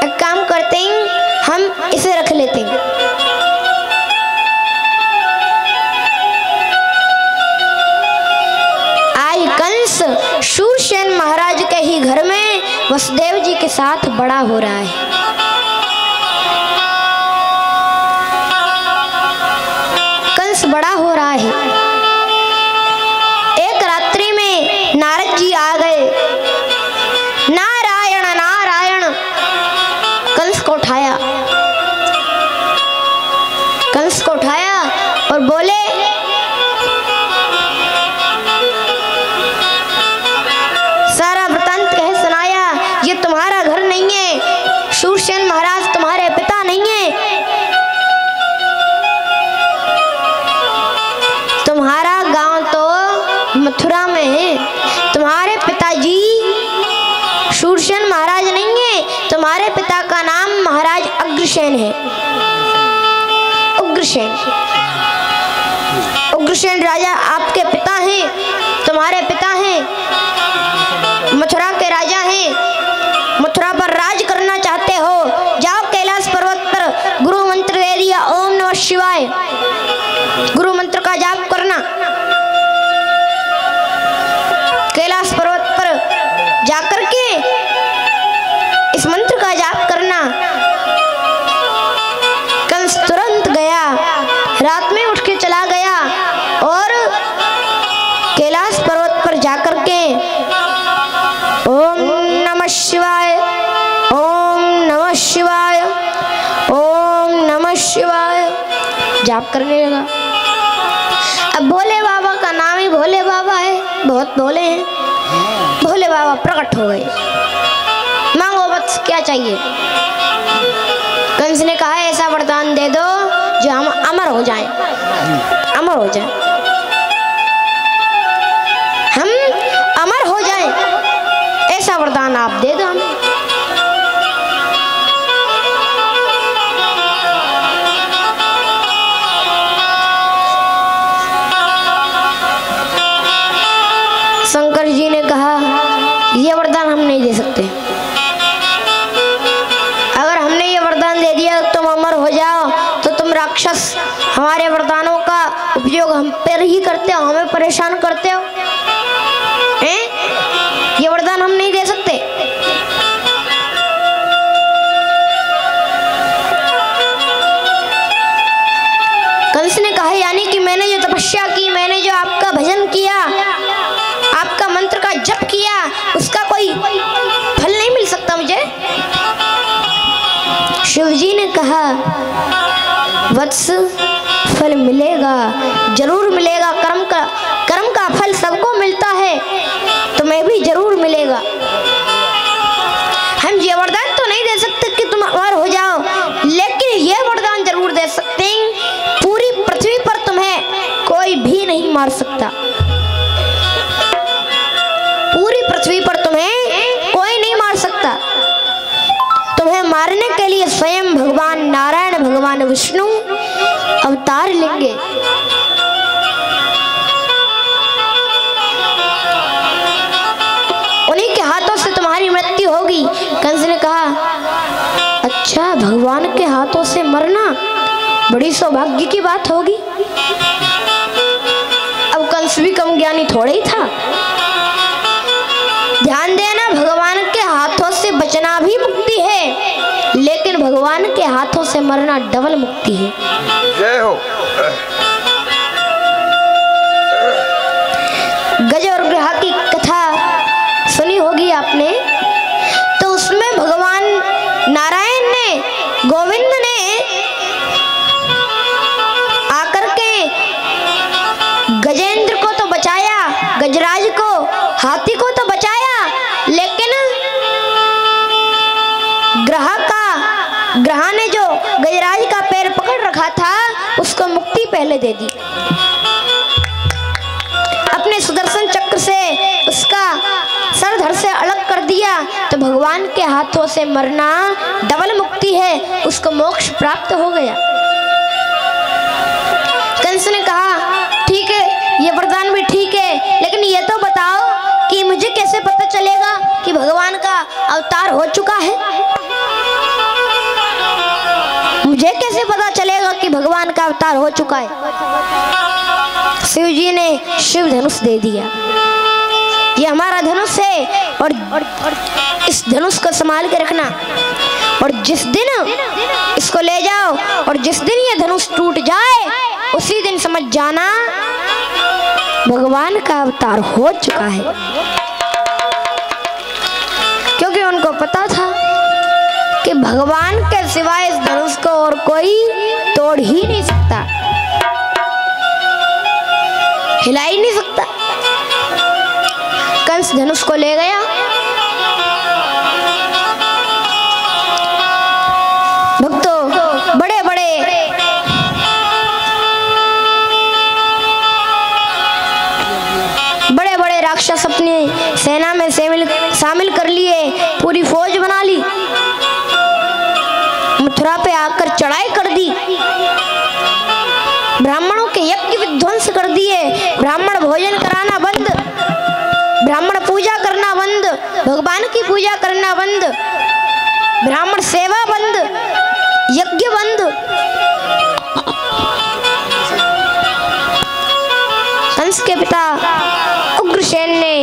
एक काम करते हैं, हम इसे रख लेते हैं। आज कंस शूरसेन महाराज के ही घर में वसुदेव जी के साथ बड़ा हो रहा है। कंस बड़ा हो रहा है। एक रात्रि में नारद जी आ गए, नारायण नारायण, कंस को उठाया, कंस को उठाया और बोले सारा वृतांत कह सुनाया, ये तुम्हारा घर नहीं है, शूरसेन महाराज तुम्हारे पिता नहीं है, तुम्हारा गांव तो मथुरा में है, तुम्हारे पिताजी शूरसेन महाराज नहीं है, तुम्हारे पिता का नाम महाराज अग्रसेन है। उग्रसेन। उग्रसेन राजा आपके पिता हैं, तुम्हारे पिता हैं, मथुरा के राजा हैं, मथुरा पर राज करना चाहते हो, जाओ कैलाश पर्वत पर गुरु मंत्र दे दिया, ओम नमः शिवाय, गुरु मंत्र का जाप करना। कैलाश पर्वत पर जाकर के इस मंत्र का जाप करना। कंस तुरंत गया, रात में उठ के चला गया और कैलाश पर्वत पर जाकर के ओम नमः शिवाय, ओम नमः शिवाय, ओम नमः शिवाय जाप करने लगा। अब भोले बाबा का नाम ही भोले बाबा है, बहुत भोले हैं। भोले बाबा प्रकट हो गए, मांगो वत्स क्या चाहिए। कंस ने कहा ऐसा वरदान दे दो जो हम अमर हो जाएं, अमर हो जाएं, हम अमर हो जाएं, ऐसा वरदान आप दे दो हमें। शंकर जी ने कहा यह वरदान हम नहीं दे सकते। अगर हमने ये वरदान दे दिया तुम अमर हो जाओ तो तुम राक्षस हमारे वरदानों का उपयोग हम पर ही करते हो, हमें परेशान करते हो। ये वरदान हम नहीं दे सकते। कंस ने कहा यानी कि मैंने जो तपस्या की, मैंने जो आपका भजन किया, आपका मंत्र का जप किया, उसका कोई फल नहीं मिल सकता मुझे। शिव जी ने कहा वत्स फल मिलेगा, जरूर मिलेगा। कर्म का फल सबको मिलता है, तुम्हें भी जरूर मिलेगा। हम ये वरदान तो नहीं दे सकते कि तुम अमर हो जाओ, लेकिन ये वरदान जरूर दे सकते हैं, पूरी पृथ्वी पर तुम्हें कोई भी नहीं मार सकता। पूरी पृथ्वी पर तुम्हें कोई नहीं मार सकता। तुम्हें मारने के लिए स्वयं भगवान नारायण, भगवान विष्णु अवतार लेंगे। उन्हीं के हाथों से तुम्हारी मृत्यु होगी। कंस ने कहा अच्छा, भगवान के हाथों से मरना बड़ी सौभाग्य की बात होगी। अब कंस भी कम ज्ञानी थोड़ा ही था। ध्यान देना, भगवान के हाथों से बचना भी मुक्ति है, लेकिन भगवान के हाथों से मरना डबल मुक्ति है। जय हो। गज और ग्रह की कथा सुनी होगी आपने, तो उसमें भगवान नारायण ने, गोविंद ने आकर के गजेंद्र को तो बचाया, गजराज को, हाथी को तो बचाया, लेकिन ग्रह ने जो गजराज का पैर पकड़ रखा था उसको मुक्ति पहले दे दी। अपने सुदर्शन चक्र से उसका सर धड़ से अलग कर दिया। तो भगवान के हाथों से मरना डबल मुक्ति है, उसको मोक्ष प्राप्त हो गया। कंस ने कहा ठीक है, ये वरदान भी ठीक है, लेकिन ये तो बताओ कि मुझे कैसे पता चलेगा कि भगवान का अवतार हो चुका है। मुझे कैसे पता चलेगा कि भगवान का अवतार हो चुका है। शिव जी ने शिव धनुष दे दिया, ये हमारा धनुष है और इस धनुष को संभाल के रखना, और जिस दिन इसको ले जाओ और जिस दिन ये धनुष टूट जाए उसी दिन समझ जाना भगवान का अवतार हो चुका है। क्योंकि उनको पता था कि भगवान के सिवाय इस धनुष को और कोई तोड़ ही नहीं सकता, हिला ही नहीं सकता। कंस धनुष को ले गया, भक्तों बड़े बड़े राक्षस अपनी सेना में शामिल कर लिए, पूरी फौज बना ली, मथुरा पे आकर चढ़ाई कर दी। कंस कर दिए। ब्राह्मण भोजन कराना बंद, ब्राह्मण पूजा करना बंद, भगवान की पूजा करना बंद, ब्राह्मण सेवा बंद, यज्ञ बंद। कंस के पिता उग्रसेन ने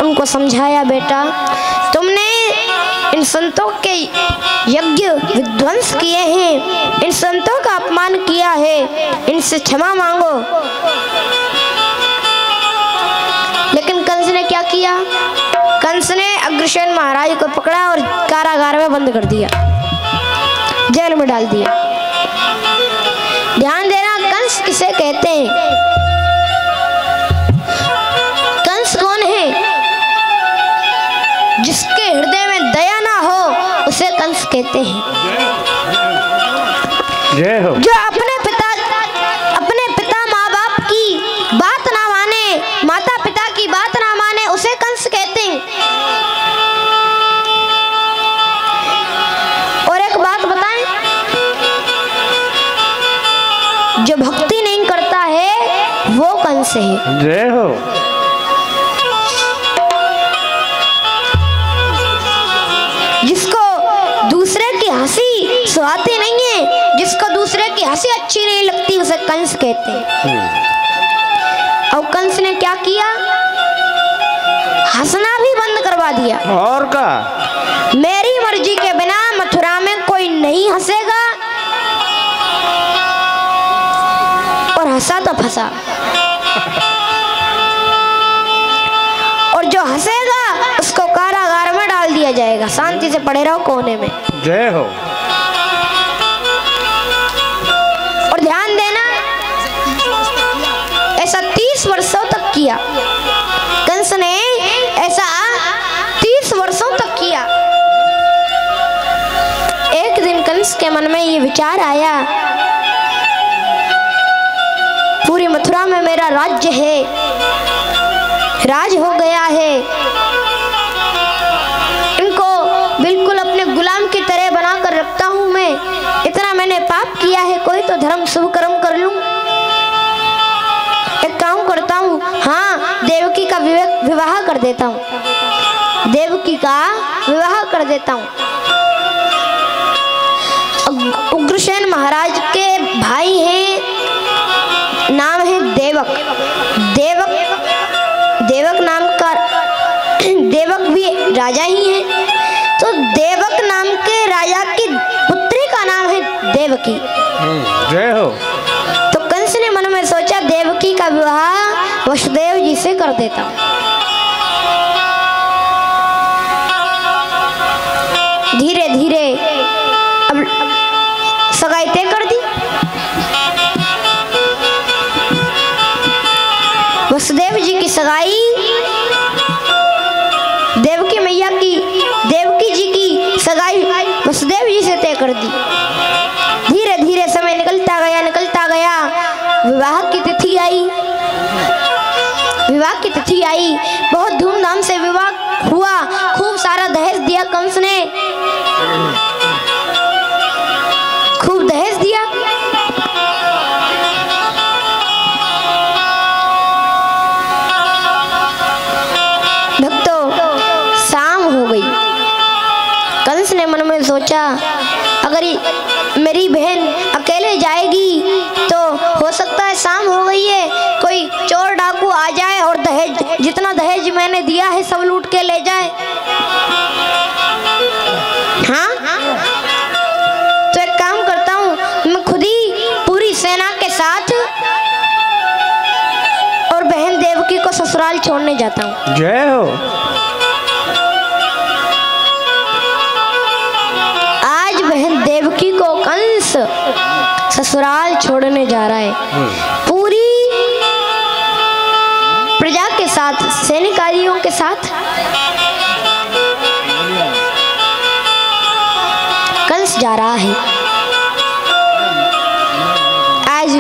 उनको समझाया, बेटा तुमने इन संतों के यज्ञ विध्वंस किए हैं, इन संतों का अपमान किया है, इनसे क्षमा मांगो। लेकिन कंस ने क्या किया? कंस ने अग्रसेन महाराज को पकड़ा और कारागार में बंद कर दिया, जेल में डाल दिया। ध्यान देना, कंस किसे कहते हैं? कंस कौन है? जिसके हृदय में दया ना हो उसे कंस कहते हैं। जय हो। जो अपने पिता माँ बाप की बात ना माने, माता पिता की बात ना माने, उसे कंस कहते हैं। और एक बात बताएं, जो भक्ति नहीं करता है वो कंस है। जय हो। जिसको दूसरे की हंसी सुहाती नहीं है, जिसको दूसरे की हंसी अच्छी नहीं लगती, उसे कंस कहते हैं। और कंस ने क्या किया? हंसना भी बंद करवा दिया। और का? मेरी मर्जी के बिना मथुरा में कोई नहीं हंसेगा, और हंसा तो फंसा। और जो हंसेगा उसको कारागार में डाल दिया जाएगा, शांति से पड़े रहो कोने में। जय हो। और ध्यान देना, ऐसा 30 वर्षों तक किया कंस ने, ऐसा 30 वर्षों तक किया। एक दिन कंस के मन में ये विचार आया, पूरी मथुरा में मेरा राज्य है, राज हो गया है, इनको बिल्कुल अपने गुलाम की तरह बना कर रखता हूं मैं। इतना मैंने पाप किया है, कोई तो धर्म शुभ कर्म कर लूं। एक काम करता हूं, हाँ, देवकी का विवाह कर देता हूं, देवकी का विवाह कर देता हूं। उग्रसेन महाराज के भाई हैं, नाम है देवक। देवक नाम का, देवक भी राजा ही है, तो देवक नाम के राजा की पुत्री का नाम है देवकी। जय हो। तो कंस ने मन में सोचा, देवकी का विवाह वसुदेव जी से कर देता हूं। धीरे धीरे अब सगाई तय कर दी। वसुदेव जी की सगाई देवकी मैया की, देवकी जी की सगाई वसुदेव जी से तय कर दी। धीरे धीरे समय निकलता गया, विवाह की तिथि आई, बहुत धूमधाम से विवाह हुआ। खूब सारा दहेज दिया कंस ने, खूब दहेज दिया। कंस ने मन में सोचा, अगर मेरी बहन अकेले जाएगी तो हो सकता है शाम हो गई है, कोई चोर डाकू आ जाए और दहेज, जितना दहेज मैंने दिया है सब लूट के ले जाए। हाँ, तो एक काम करता हूँ, मैं खुद ही पूरी सेना के साथ और बहन देवकी को ससुराल छोड़ने जाता हूँ। जय हो। बहन देवकी को कंस ससुराल छोड़ने जा रहा है, पूरी प्रजा के साथ, सैनिकारियों के साथ कंस जा रहा है। आज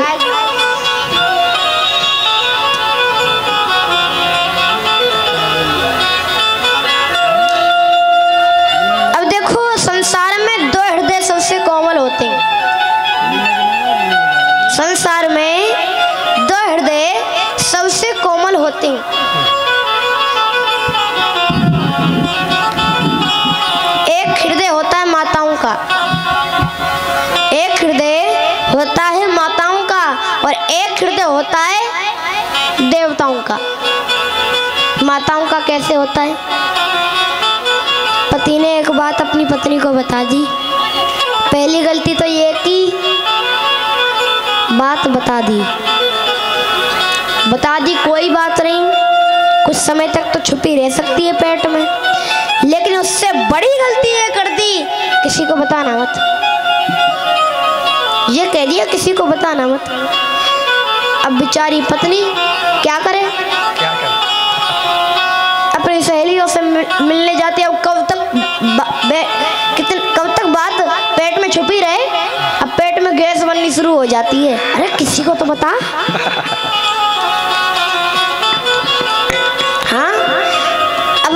अब देखो, संसार में दो हृदय सबसे कोमल होते हैं। संसार में दो हृदय हृदय होता है देवताओं का, माताओं का कैसे होता है? पति ने एक बात अपनी पत्नी को बता दी, पहली गलती तो ये कि बात बता दी कोई बात नहीं, कुछ समय तक तो छुपी रह सकती है पेट में, लेकिन उससे बड़ी गलती ये कर दी, किसी को बताना मत। ये कह दिया किसी को बताना मत। अब बेचारी पत्नी क्या करे? अपनी सहेलियों से मिलने जाती है। अब कब तक बात पेट में छुपी रहे? अब पेट में गैस बननी शुरू हो जाती है। अरे किसी को तो बता। हाँ, अब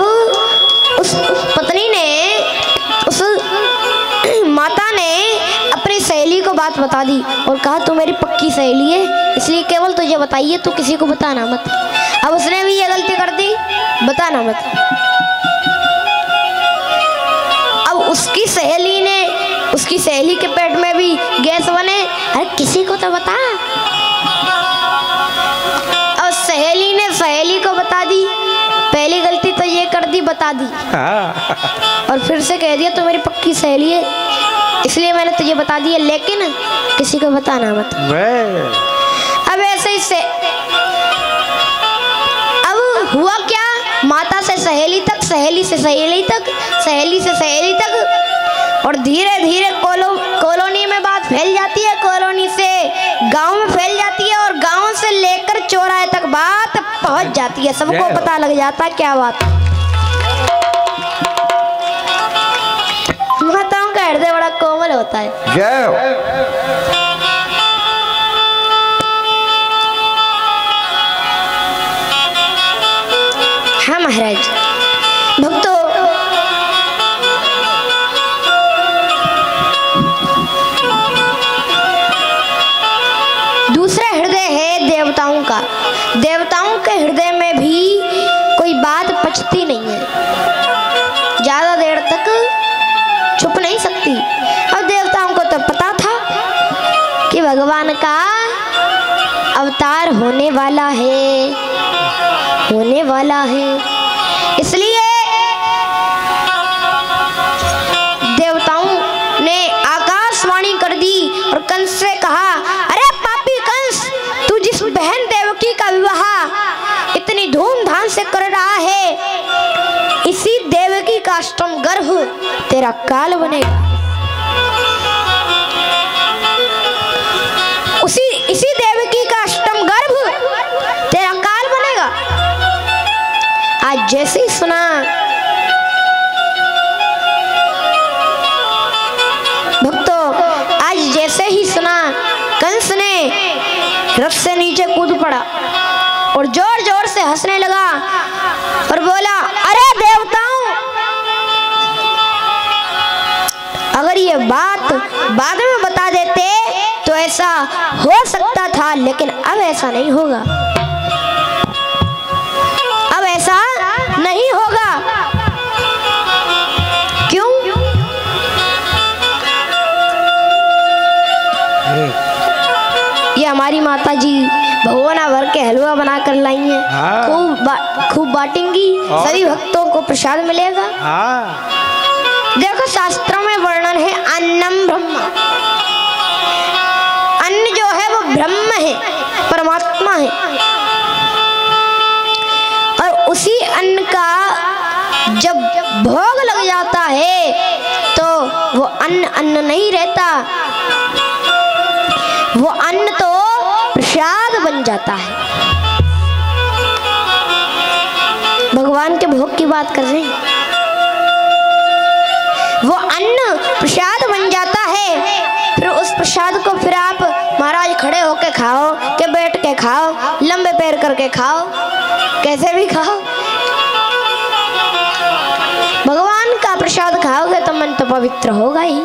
उस पत्नी ने, उस माता ने अपनी सहेली को बात बता दी और कहा तू मेरी पक्की सहेली है, इसलिए केवल तुझे बताइए, तू किसी को बताना मत। अब उसने भी ये गलती कर दी, बताना मत। अब उसकी सहेली के पेट में भी गैस बने, अरे किसी को तो बता। और सहेली ने सहेली को बता दी, पहली गलती तो ये कर दी, बता दी, और फिर से कह दिया तू मेरी पक्की सहेली है, इसलिए मैंने तुझे बता दिया, लेकिन किसी को बताना मत। अब ऐसे ही से अब हुआ क्या, माता से सहेली तक, सहेली से सहेली तक, सहेली से सहेली तक, और धीरे धीरे कॉलोनी में बात फैल जाती है, कॉलोनी से गांव में फैल जाती है, और गांव से लेकर चौराहे तक बात पहुंच जाती है। सबको पता लग जाता है क्या बात। माताओं का हृदय बड़ा कोमल होता है। जय हाँ महाराज। भक्तों, दूसरा हृदय है देवताओं का। देवताओं के हृदय में भी कोई बात पचती नहीं है, ज्यादा देर तक छुप नहीं सकती। अब देवताओं को तो पता था कि भगवान का अवतार होने वाला है, इसलिए देवताओं ने आकाशवाणी कर दी और कंस से कहा, अरे पापी कंस, तू जिस बहन देवकी का विवाह इतनी धूमधाम से कर रहा है, इसी देवकी का अष्टम गर्भ तेरा काल बनेगा। इसी देवकी का अष्टम गर्भ तेरा काल बनेगा। आज जैसे ही सुना, भक्तों, आज जैसे ही सुना, कंस ने रथ से नीचे कूद पड़ा और जोर जोर से हंसने लगा और बोला, अरे देवताओं, अगर ये बात बाद में बता देते तो ऐसा हो सकता था, लेकिन अब ऐसा नहीं होगा, अब ऐसा नहीं होगा। क्यों? ये हमारी माता जी भगोना भर के हलवा बना कर लाई है, खूब बांटेंगी, सभी भक्तों को प्रसाद मिलेगा। देखो शास्त्रों में वर्णन है, अन्नम ब्रह्म, अन्न जो है वो ब्रह्म है, परमात्मा है, और उसी अन्न का जब भोग लग जाता है तो वो अन्न नहीं रहता, वो अन्न तो प्रसाद बन जाता है। भगवान के भोग की बात कर रहे हैं, वो अन्न प्रसाद बन जाता है। फिर उस प्रसाद को फिर आप महाराज खड़े होके खाओ, के बैठ के खाओ, लंबे पैर करके खाओ, कैसे भी खाओ, भगवान का प्रसाद खाओगे तो मन तो पवित्र होगा ही।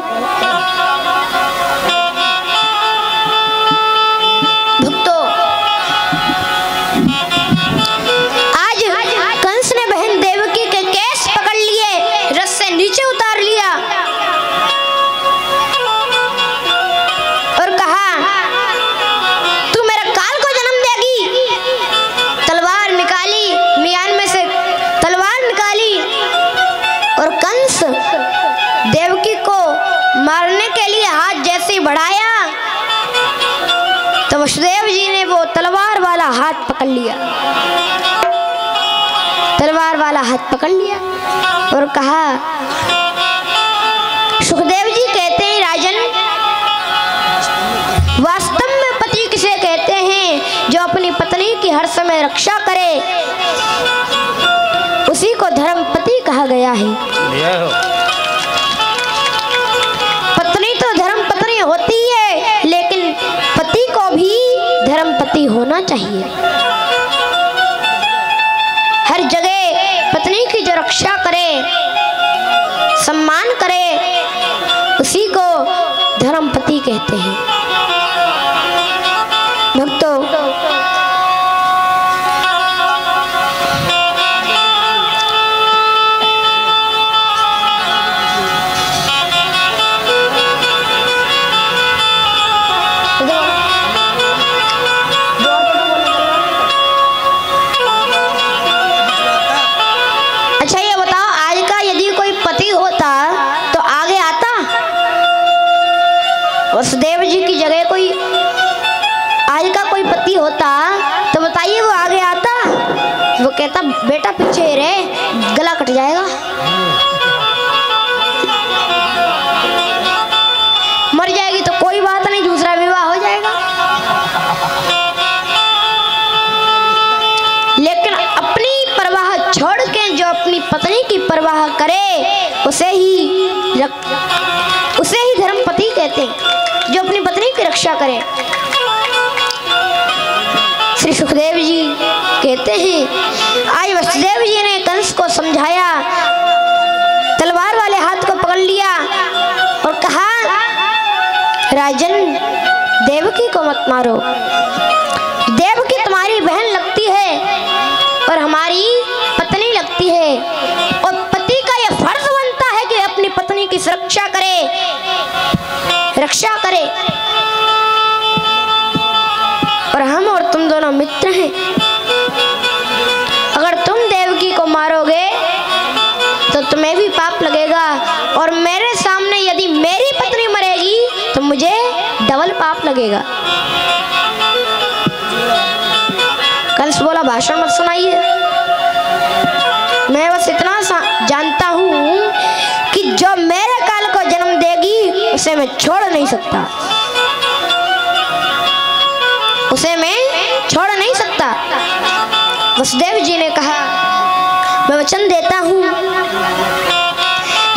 भक्तों, आज कंस ने बहन देवकी के केस पकड़ लिए, रथ से नीचे उतार लिया और कहा, तू मेरा काल को मारने के लिए हाथ जैसे ही बढ़ाया तो वसुदेव जी ने वो तलवार वाला हाथ पकड़ लिया। तलवार वाला हाथ पकड़ लिया और कहा, सुखदेव जी कहते हैं राजन, वास्तव में पति किसे कहते हैं? जो अपनी पत्नी की हर समय रक्षा करे, उसी को धर्मपति कहा गया है। पत्नी तो धर्मपत्नी होती है, लेकिन पति को भी धर्मपति होना चाहिए। हर जगह पत्नी की जो रक्षा करे, सम्मान करे, उसी को धर्मपति कहते हैं। भक्तों, अच्छा ये बताओ, आज का यदि कोई पति होता तो आगे आता? वसुदेव जी की जगह कोई आज का कोई पति होता तो बताइए वो आगे आता? वो कहता बेटा पीछे रहे, गला कट जाएगा, मर जाएगी तो कोई बात नहीं, दूसरा विवाह हो जाएगा। लेकिन अपनी परवाह छोड़ के जो अपनी पत्नी की परवाह करे, उसे ही धर्मपति कहते हैं, जो अपनी पत्नी की रक्षा करे। श्री सुखदेव जी कहते हैं, आज वसुदेव जी ने कंस को समझाया, तलवार वाले हाथ को पकड़ लिया और कहा, राजन, देवकी को मत मारो। देवकी तुम्हारी बहन लगती है और हमारी पत्नी लगती है, और पति का यह फर्ज बनता है कि अपनी पत्नी की सुरक्षा करे, रक्षा करे। और हम और तुम दोनों मित्र हैं। अगर तुम देवकी को मारोगे तो तुम्हें भी पाप लगेगा, और मेरे सामने यदि मेरी पत्नी मरेगी तो मुझे डबल पाप लगेगा। कंस बोला, भाषण मत सुनाइए, मैं बस इतना जानता हूँ कि जो मेरे काल को जन्म देगी उसे मैं छोड़ नहीं सकता, उसे मैं छोड़ नहीं सकता। वसुदेव जी ने कहा, मैं वचन देता हूँ,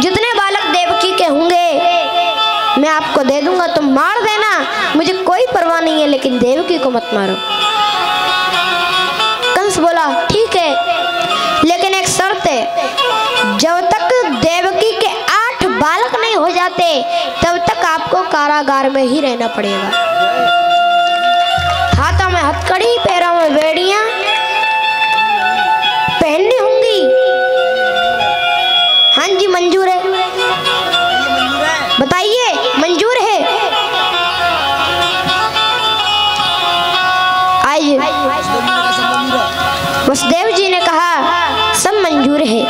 जितने बालक देवकी के होंगे मैं आपको दे दूंगा, तुम मार देना, मुझे कोई परवाह नहीं है, लेकिन देवकी को मत मारो। कंस बोला, ठीक है, लेकिन एक शर्त है, जब तक देवकी के 8 बालक नहीं हो जाते तब तक आपको कारागार में ही रहना पड़ेगा। हाथों में हथकड़ी, पैरों में बेड़ियां पहननी होंगी। हाँ जी, मंजूर है, बताइए, मंजूर है? आइए। वसुदेव जी ने कहा, सब मंजूर है,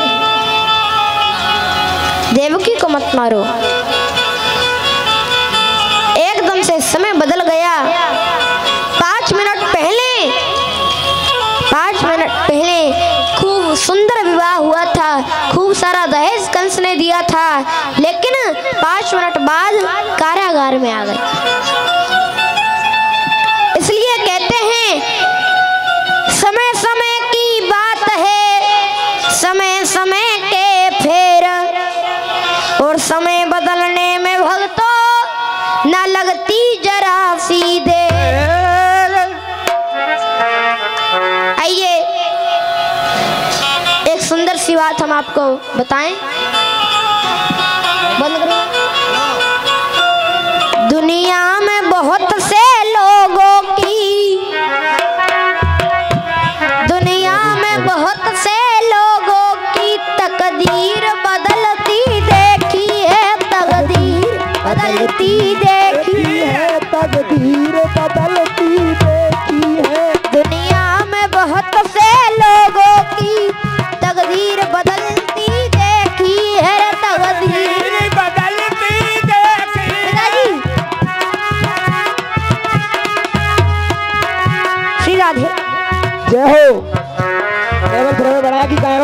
देवकी को मत मारो। एकदम से समय बदल गया। 5 मिनट पहले खूब सुंदर विवाह हुआ था, खूब सारा दहेज कंस ने दिया था, लेकिन 5 मिनट बाद कारागार में आ गए। इसलिए कहते हैं, समय समय की बात है, समय समय के फेर, और समय बदलने में भक्तों न लगती जरा सी देर। आइए एक सुंदर सी बात हम आपको बताएं। बंद करो। दुनिया में बहुत से लोगों की, दुनिया में बहुत से लोगों की तकदीर बदलती देखी है, तकदीर बदलती देखी है, तकदीर बदलती देखी है। दुनिया में बहुत से लोगों की तकदीर बदलती देखी है, तकदीर बदलती देखी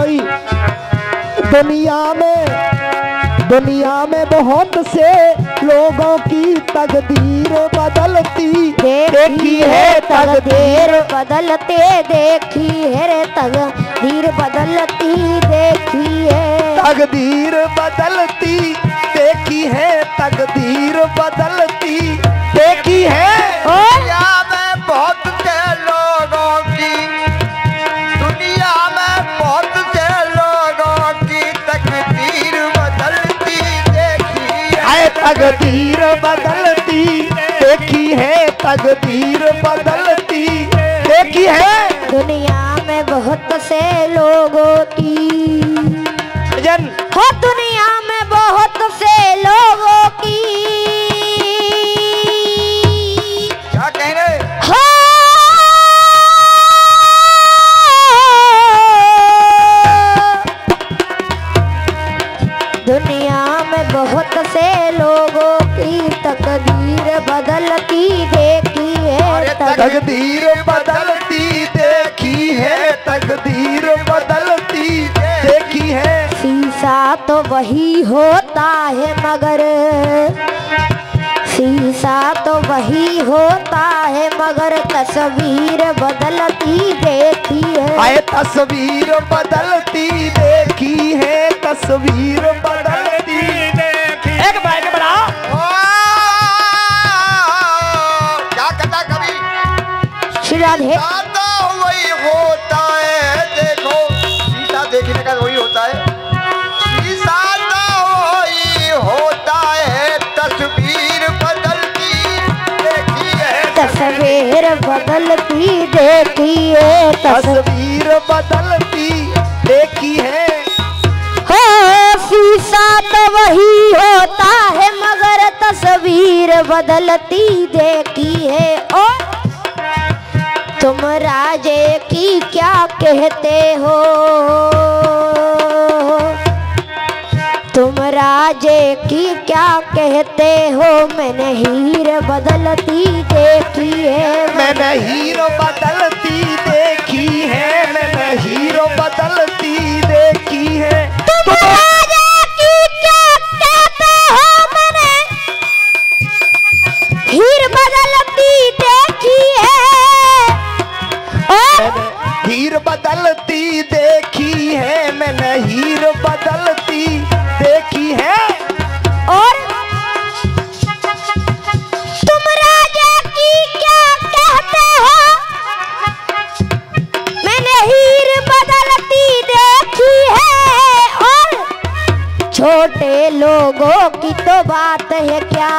कोई दुनिया में बहुत से लोगों की तकदीर बदलती देखी है तकदीर बदलते देखी है रे तकदीर बदलती देखी है तकदीर बदलती देखी है तकदीर बदलती देखी है दुनिया में बहुत से लोगों की दुनिया में बहुत से लोगों की तकदीर बदलती देखी है तकदीर बदलती देखी है तकदीर बदलती देखी है दुनिया में बहुत से लोगों की हो दुनिया में बहुत से लोगों की क्या कह रहे दुनिया में बहुत से लोगों की तकदीर बदलती देखी है तकदीर बदलती देखी है तकदीर बदलती देखी है शीशा तो वही होता है मगर शीशा तो वही होता है मगर तस्वीर बदलती देखी है तस्वीर बदलती देखी है तस्वीर बदलती देखी एक बाइक बड़ा क्या कहता कभी श्री राधे शीशा वही होता है देखो शीशा देखने का वही होता है शीशा वही होता है तस्वीर बदलती देखी है तस्वीर बदलती देखी है तस्वीर बदलती देखी है हो शीशा तो वही होता है मगर तस्वीर बदलती देखी है ओ तुम राजे की क्या कहते हो तुम राजे की क्या कहते हो मैंने हीर बदलती देखी है मैंने हीरो बदलती देखी है मैंने हीरो बदलती देखी है तुम राजे की क्या कहते हो मैंने हीर बदलती देखी है हीर बदलती देखी है मैंने हीर बदलती देखी है और तुम राजा की क्या कहते हो मैंने हीर बदलती देखी है और छोटे लोगों की तो बात है क्या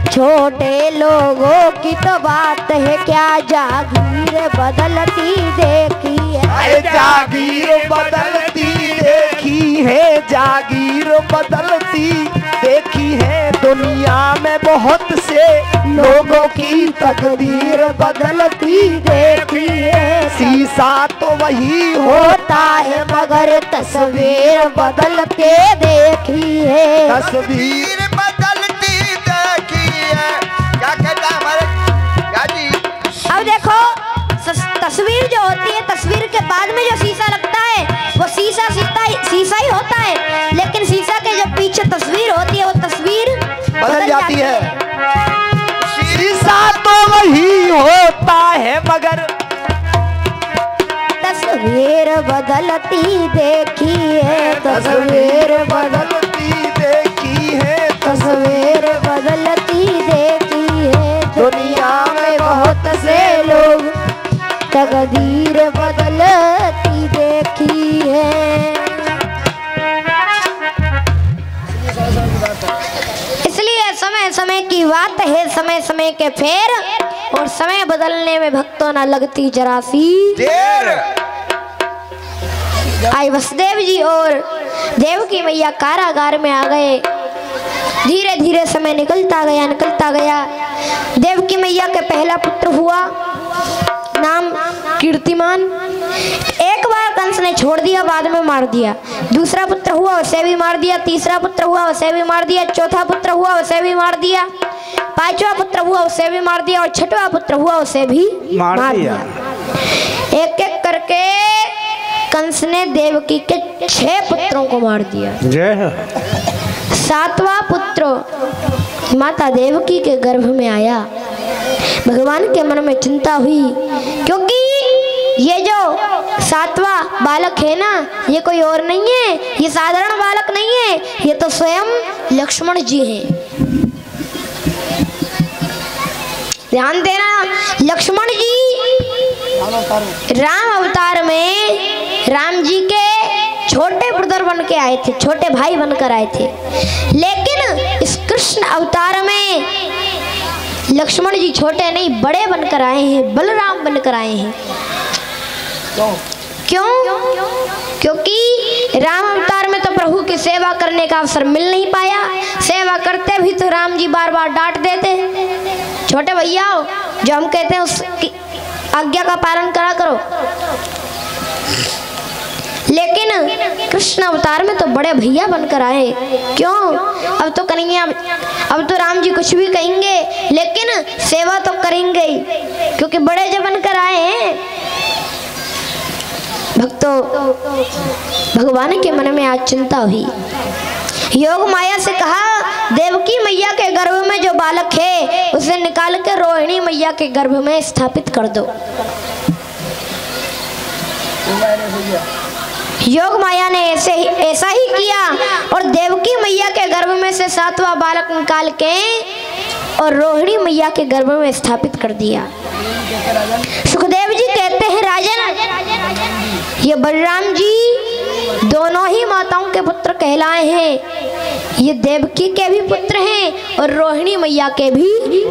छोटे लोगों की तो बात है क्या जागीर बदलती देखी है जागीर बदलती देखी है जागीर बदलती देखी है दुनिया में बहुत से लोगों की तकदीर बदलती देखी है शीशा तो वही होता है मगर तस्वीर बदलते देखी है तस्वीर बदलती देखी है क्या कहता है हमारे गाजी अब देखो तस्वीर जो होती है तस्वीर के बाद में जो शीशा लगता है वो शीशा ही होता है लेकिन शीशा के जो पीछे तस्वीर होती है वो तस्वीर बदल जाती है शीशा तो वही होता है मगर तस्वीर बदलती देखी है तस्वीर बदलती देखी है तस्वीर बदलती देखी है दुनिया में बहुत से लोग तकदीर बदलती देखी है इसलिए समय समय की बात है समय समय के फेर और समय बदलने में भक्तों न लगती जरा सी देर आई वसुदेव जी और देवकी मैया कारागार में आ गए धीरे धीरे समय निकलता गया देवकी मैया के पहला पुत्र हुआ नाम कीर्तिमान एक बार कंस ने छोड़ दिया बाद में मार दिया दूसरा पुत्र हुआ उसे भी मार दिया तीसरा पुत्र हुआ उसे भी मार दिया चौथा पुत्र हुआ उसे भी मार दिया पांचवा पुत्र हुआ उसे भी मार दिया और छठवां पुत्र हुआ उसे भी मार दिया एक एक करके कंस ने देवकी के 6 पुत्रों को मार दिया। जय हो। 7वां पुत्र माता देवकी के गर्भ में आया। भगवान के मन में चिंता हुई, क्योंकि ये जो 7वां बालक है ना, ये कोई और नहीं है, ये साधारण बालक नहीं है, ये तो स्वयं लक्ष्मण जी हैं। ध्यान देना, लक्ष्मण जी राम अवतार में राम जी के छोटे ब्रदर बन के आए थे, छोटे भाई बनकर आए थे। लेकिन इस कृष्ण अवतार में लक्ष्मण जी छोटे नहीं, बड़े बनकर आए हैं, बलराम बनकर आए हैं। क्यों? क्योंकि राम अवतार में तो प्रभु की सेवा करने का अवसर मिल नहीं पाया। सेवा करते भी तो राम जी बार बार डांट देते, छोटे भैया जो हम कहते हैं उसकी आज्ञा का पालन करा करो। लेकिन कृष्ण अवतार में तो बड़े भैया बनकर आए। क्यों? अब तो कन्हैया, अब तो राम जी कुछ भी कहेंगे, लेकिन सेवा तो करेंगे ही, क्योंकि बड़े जब बनकर आए हैं। भक्तों, भगवान के मन में आज चिंता हुई। योग माया से कहा, देवकी मैया के गर्भ में जो बालक है उसे निकाल के रोहिणी मैया के गर्भ में स्थापित कर दो। योग माया ने ऐसा ही किया और देवकी मैया के गर्भ में से 7वां बालक निकाल के और रोहिणी मैया के गर्भ में स्थापित कर दिया। सुखदेव जी कहते हैं, राजन, ये बलराम जी दोनों ही माताओं के पुत्र कहलाए हैं। ये देवकी के भी पुत्र हैं और रोहिणी मैया के भी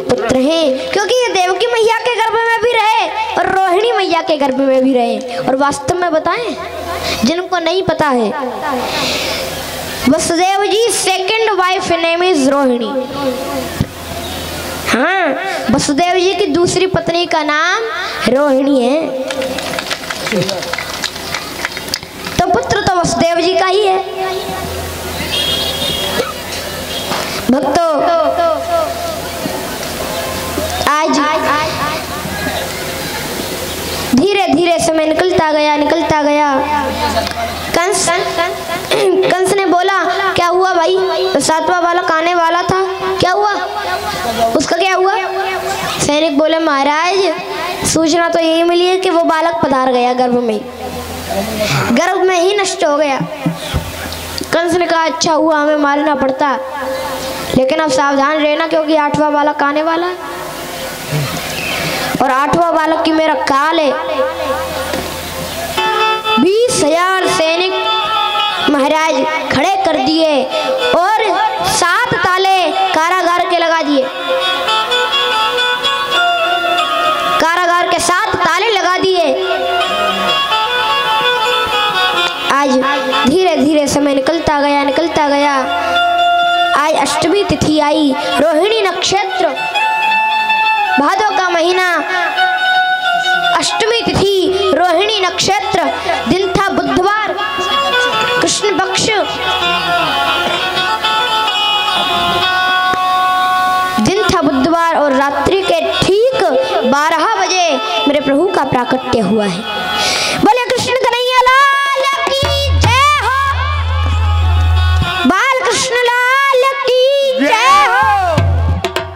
पुत्र हैं, क्योंकि ये देवकी मैया के गर्भ में भी रहे और रोहिणी मैया के गर्भ में भी रहे। और वास्तव में बताएं, जिनको नहीं पता है, Vasudev ji second wife name is Rohini. हाँ, वसुदेव जी की दूसरी पत्नी का नाम रोहिणी है। तो पुत्र तो वसुदेव जी का ही है। भक्तों, आज धीरे धीरे समय निकलता गया। कंस ने बोला, क्या हुआ भाई? तो 7वां बालक आने वाला था, क्या हुआ? उसका क्या हुआ? सैनिक बोले, महाराज सूचना तो यही मिली है कि वो बालक पधार गया गर्भ में ही नष्ट हो गया। कंस ने कहा, अच्छा हुआ, हमें मारना पड़ता, लेकिन अब सावधान रहना, क्योंकि 8वां बालक आने वाला है और 8वां बालक की मेरा काल है। 20,000 सैनिक महाराज खड़े कर दिए और 7 ताले कारागार के लगा दिए। कारागार के 7 ताले लगा दिए। आज धीरे धीरे समय निकलता गया। आज अष्टमी तिथि आई, रोहिणी नक्षत्र, भादों का महीना, अष्टमी तिथि, रोहिणी नक्षत्र, दिन था बुधवार, कृष्ण पक्ष, दिन था बुधवार और रात्रि के ठीक 12 बजे मेरे प्रभु का प्राकट्य हुआ है। बोले कृष्ण कन्हैया लाल की जय हो, बाल कृष्ण लाल की जय हो।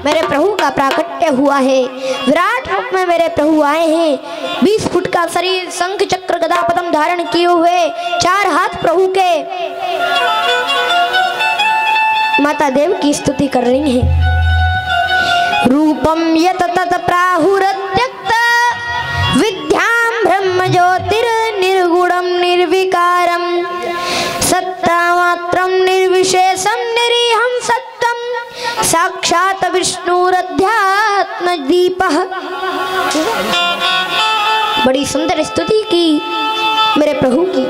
मेरे प्रभु का प्राकट्य हुआ है। विराट रूप में मेरे प्रभु आए हैं। 20 फुट का शरीर, शंख चक्र गदा पद्म धारण किए हुए, 4 हाथ प्रभु के। माता देव की स्तुति कर रही हैं। रूपम यत तत प्राहुरत्यक्त विद्याम ब्रह्म ज्योतिर निर्गुणम निर्विकारम सत्तामात्रम निर्विशेषम निरीहं सत्यम साक्षात विष्णुरध्यात्म दीपः। बड़ी सुंदर स्तुति की मेरे प्रभु की।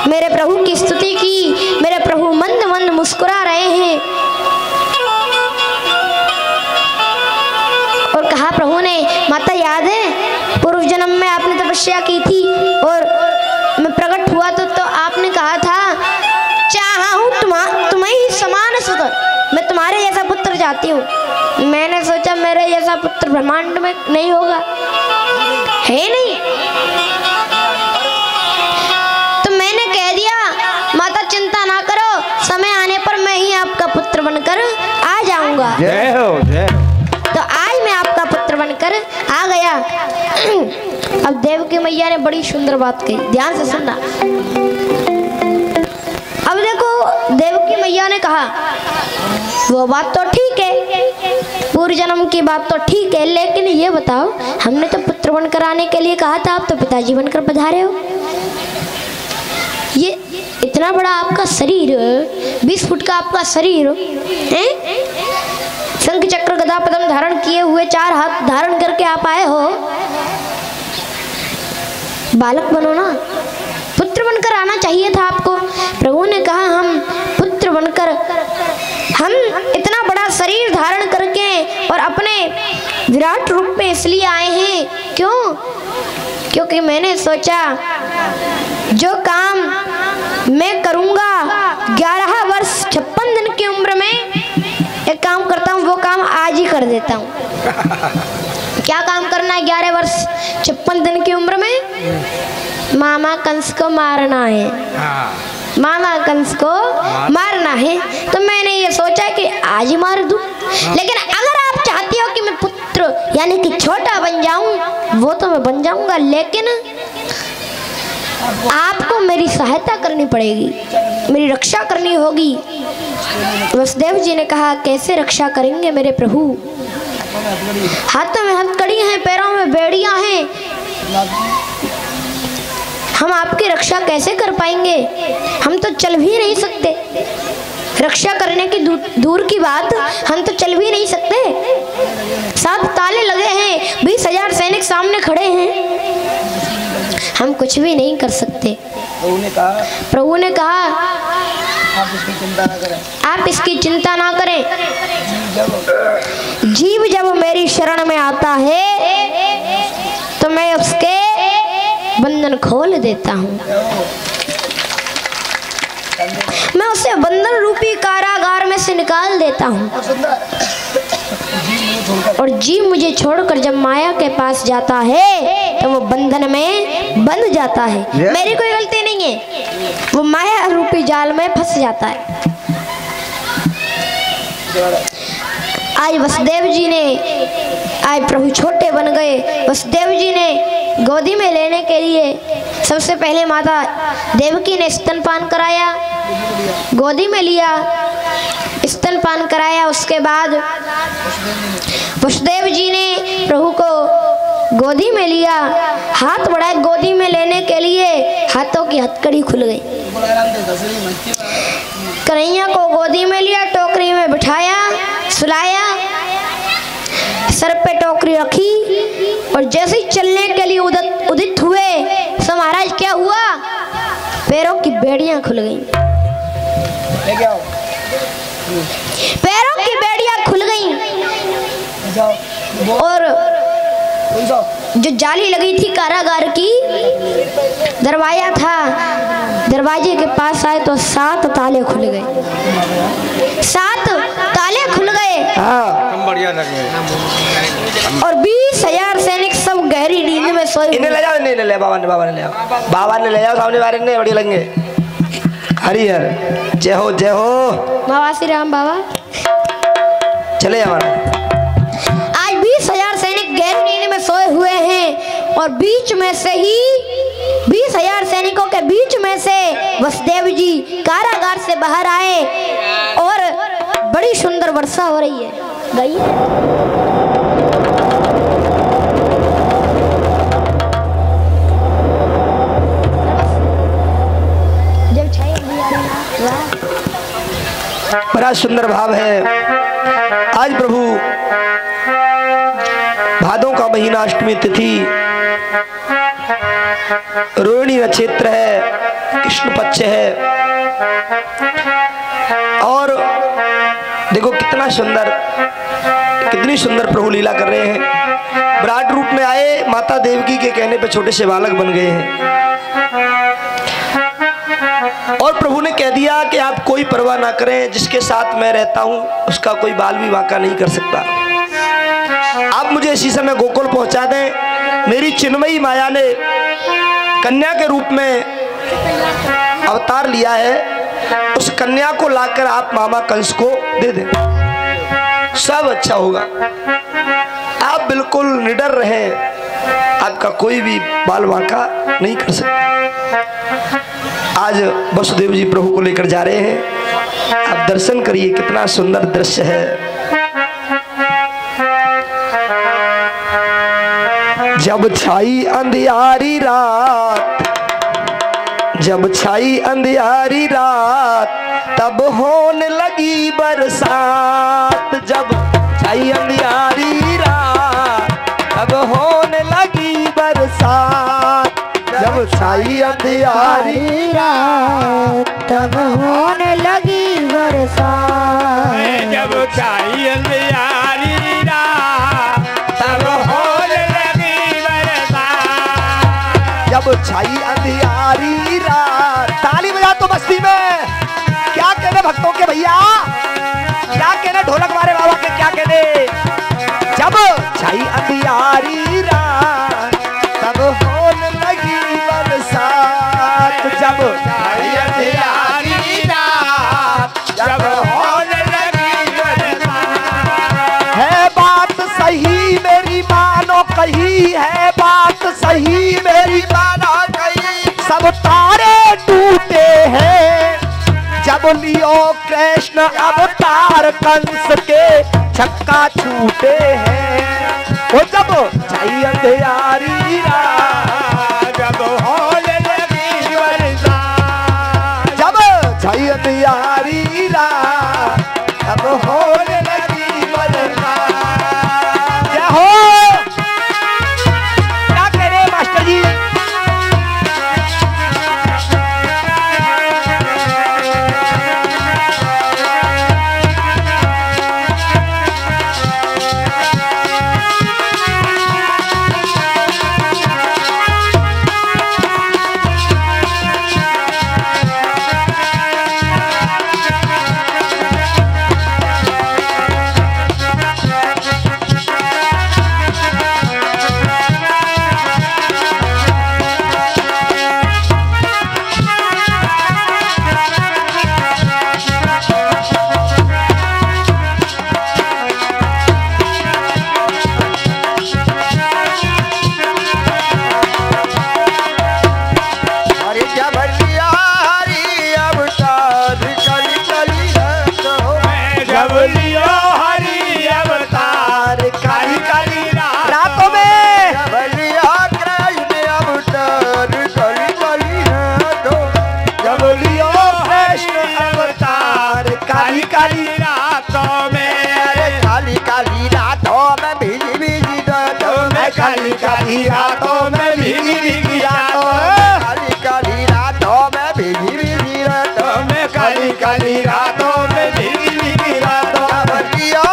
मेरे प्रभु की स्तुति की। मेरे प्रभु मंद मंद मुस्कुरा रहे हैं और कहा प्रभु ने, माता याद है पूर्व जन्म में आपने तपस्या की थी और मैं प्रकट हुआ तो आपने कहा था, चाहा हूँ तुम्हें ही समान सुत मैं तुम्हारे जैसा पुत्र चाहती हूँ। मैंने सोचा मेरे जैसा पुत्र ब्रह्मांड में नहीं होगा, है नहीं, तो मैंने कह दिया माता चिंता ना करो, समय आने पर मैं ही आपका पुत्र बनकर आ जाऊंगा। जय हो जय हो। तो आज मैं आपका पुत्र बनकर आ गया। अब देवकी मैया ने बड़ी सुंदर बात कही, ध्यान से सुनना। अब देखो देवकी मैया ने कहा वो बात तो ठीक है, पूर्व जन्म की बात तो ठीक है, लेकिन ये बताओ हमने तो पुत्र बनकर आने के लिए कहा था, आप तो पिताजी बनकर पधारे हो। ये इतना बड़ा आपका शरीर, 20 फुट का आपका शरीर है, शंख चक्र गदा पद्म धारण किए हुए 4 हाथ धारण करके आप आए हो। बालक बनो ना, पुत्र बनकर आना चाहिए था आपको। प्रभु ने कहा हम पुत्र बनकर, हम इतना बड़ा शरीर धारण करके और अपने विराट रूप में इसलिए आए हैं, क्यों? क्योंकि मैंने सोचा जो काम मैं करूंगा 11 वर्ष 56 दिन की उम्र में एक काम करता हूँ, वो काम आज ही कर देता हूँ। क्या काम करना है 11 वर्ष 56 दिन की उम्र में? मामा कंस को मारना है, मामा कंस को मारना है। तो मैंने ये सोचा कि आज ही मार दूं। लेकिन अगर आप चाहती हो कि मैं पुत्र यानी कि छोटा बन जाऊं, वो तो मैं बन जाऊंगा, लेकिन आपको मेरी सहायता करनी पड़ेगी, मेरी रक्षा करनी होगी। वसुदेव जी ने कहा कैसे रक्षा करेंगे मेरे प्रभु? हाथों में हथकड़ी हैं, पैरों में बेड़ियां हैं, हम आपकी रक्षा कैसे कर पाएंगे? हम तो चल भी नहीं सकते, रक्षा करने की दूर की बात, हम तो चल भी नहीं सकते। 7 ताले लगे हैं, 20,000 सैनिक सामने खड़े हैं, हम कुछ भी नहीं कर सकते। प्रभु ने कहा आप इसकी चिंता ना करें, आप इसकी चिंता ना करें। जीव जब मेरी शरण में आता है तो मैं उसके बंधन खोल देता हूँ, मैं उसे बंधन रूपी कारागार में से निकाल देता हूँ। और जीव मुझे छोड़कर जब माया के पास जाता है तो वो बंधन में बंध जाता है। मेरी कोई गलती नहीं है, वो माया रूपी जाल में फंस जाता है। आज वसुदेव जी ने, आज प्रभु छोटे बन गए। वसुदेव जी ने गोदी में लेने के लिए सबसे पहले माता देवकी ने स्तनपान कराया, गोदी में लिया, स्तनपान कराया। उसके बाद वसुदेव जी ने प्रभु को गोदी में लिया, हाथ बढ़ाए गोदी में लेने के लिए, हाथों की हथकड़ी खुल गई। कन्हैया को गोदी में लिया, टोकरी में बिठाया, सुलाया, सर पे टोकरी रखी और जैसे ही चलने के लिए उदित हुए तो महाराज क्या हुआ? पैरों की बेड़ियां खुल गईं, पैरों की बेड़ियां खुल गईं और जो जाली लगी थी कारागार की, दरवाजा था, दरवाजे के पास आए तो 7 ताले खुल गए, 7 ताले खुल गए और 20,000 सैनिक सब गहरी नींद में सोए। इन्हें ले जाओ, इन्हें ले, बाबा ने ले आओ, बाबा ने ले जाओ, सामने वाले ने बढ़िया लगेंगे। हरिहर जय हो जय हो, बाबा श्री राम बाबा। चले जाओ। आज 20,000 सैनिक गहरी नींद में सोए हुए हैं और बीच में से ही 20,000 सैनिकों के बीच में से वसुदेव जी कारागार से बाहर आए और बड़ी सुंदर वर्षा हो रही है। गई बड़ा सुंदर भाव है। आज प्रभु भादों का महीना, अष्टमी तिथि, रोहिणी नक्षत्र है, कृष्ण पक्ष है और देखो कितना सुंदर, कितनी सुंदर प्रभु लीला कर रहे हैं। विराट रूप में आए, माता देवकी के कहने पे छोटे से बालक बन गए हैं। और प्रभु ने कह दिया कि आप कोई परवाह ना करें, जिसके साथ मैं रहता हूं उसका कोई बाल भी वाका नहीं कर सकता। आप मुझे इसी समय गोकुल पहुंचा दें। मेरी चिन्मयी माया ने कन्या के रूप में अवतार लिया है, उस कन्या को लाकर आप मामा कंस को दे दें, सब अच्छा होगा। आप बिल्कुल निडर रहें, आपका कोई भी बाल वाका नहीं कर सकता। आज वसुदेव जी प्रभु को लेकर जा रहे हैं, आप दर्शन करिए, कितना सुंदर दृश्य है। जब छाई अंधियारी रात, जब छाई अंधियारी रात, तब होने लगी बरसात। जब छाई अंधियारी रात, तब होने लगी बरसात। जब छाई अंधियारी रात, तब होने लगी बरसात। जब छाई अंधियारी रात, तब होने लगी बरसात। जब छाई अंधियारी रात, ताली बजा तो मस्ती में। क्या कहने भक्तों के भैया, क्या कहने ढोलक वाले बाबा के, क्या कहने। जब छाई अंधियारी रात, तब होने लगी बरसात। जब छाई अंधियारी रात, जब होने लगी बरसात। है बात सही मेरी मानो कही, है बात सही मेरी मानो कही। सब तारे टूटे हैं, जब लियो कृष्ण अवतार कंस के छक्का छूटे हैं। वो जब छाई अंधियारी रात, जब होने लगी बरसात। जब छाई अंधियारी रात, तब होने लगी बरसात। क्या हो, क्या कह रहे मास्टर जी। काली काली रातों में भीगी भीगी रातों, काली काली रातों में भीगी भीगी रातों में काली काली रातों में भीगी भीगी रातों। जबलिया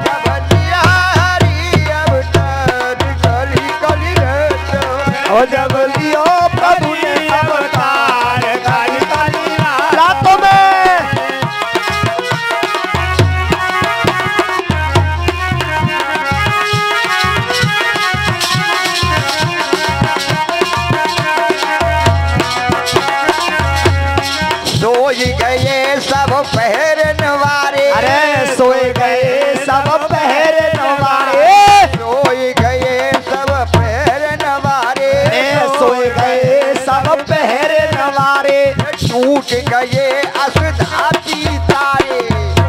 जबलिया हरी अवतार काली काली रातों, और जब लियो प्रभु ने अवतार काली काली रातों में। सोई गए सब पहरन वाले, अरे सोए गए सब पहरन वाले, सोई गए सब पहरन वाले, सोए गए सब पहरन वाले। टूट गए असधाती तारे,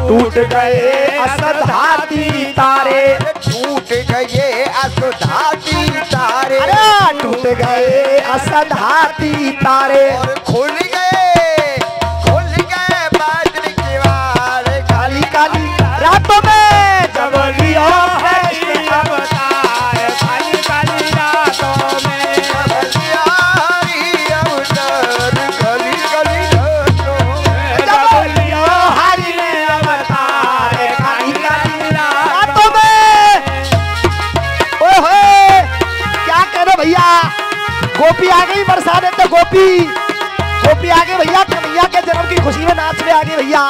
टूट गए असधाती तारे, टूट गए असधाती तारे, अरे टूट गए असधाती तारे। और खुल गए बादल के वार काली काली रातों में जब लियो अवतार काली काली रातों में। जबलिया हरी अवतार काली काली रातों में, जब लियो हरि ने अवतार काली काली रातों में। ओए होए क्या कह रहे भैया, गोपी आ गई बरसा देते गोपी। गोपी आगे भैया, कन्हैया के जन्म की खुशी में नाच रहे आगे भैया।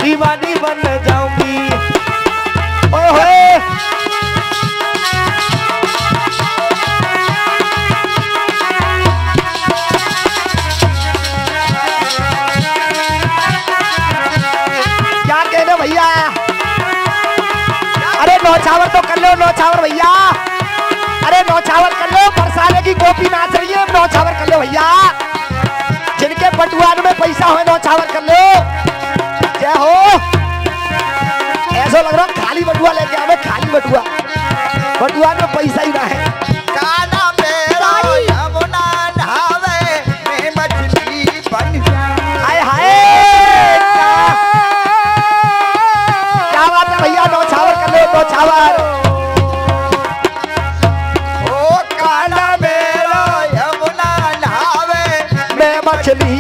दीवानी बन जाऊंगी। ओए होए क्या कहने भैया? अरे नौछावर तो कर लो, नौछावर भैया। अरे नौछावर कर लो, बरसाने की गोपी नाच रही है, नौछावर कर लो भैया। जिनके बटुआन में पैसा हो नौछावर कर लो। जय हो। ऐसा लग रहा खाली बटुआ लेके आवे, खाली बटुआ, बटुआ में पैसा ही ना है। काना मेरा यमुना नहावे मैं मछली बन जाऊं। हाय हाय क्या बात है भैया, नौछावर कर लो, नौछावर। ओ काना मेरा यमुना नहावे मैं मछली।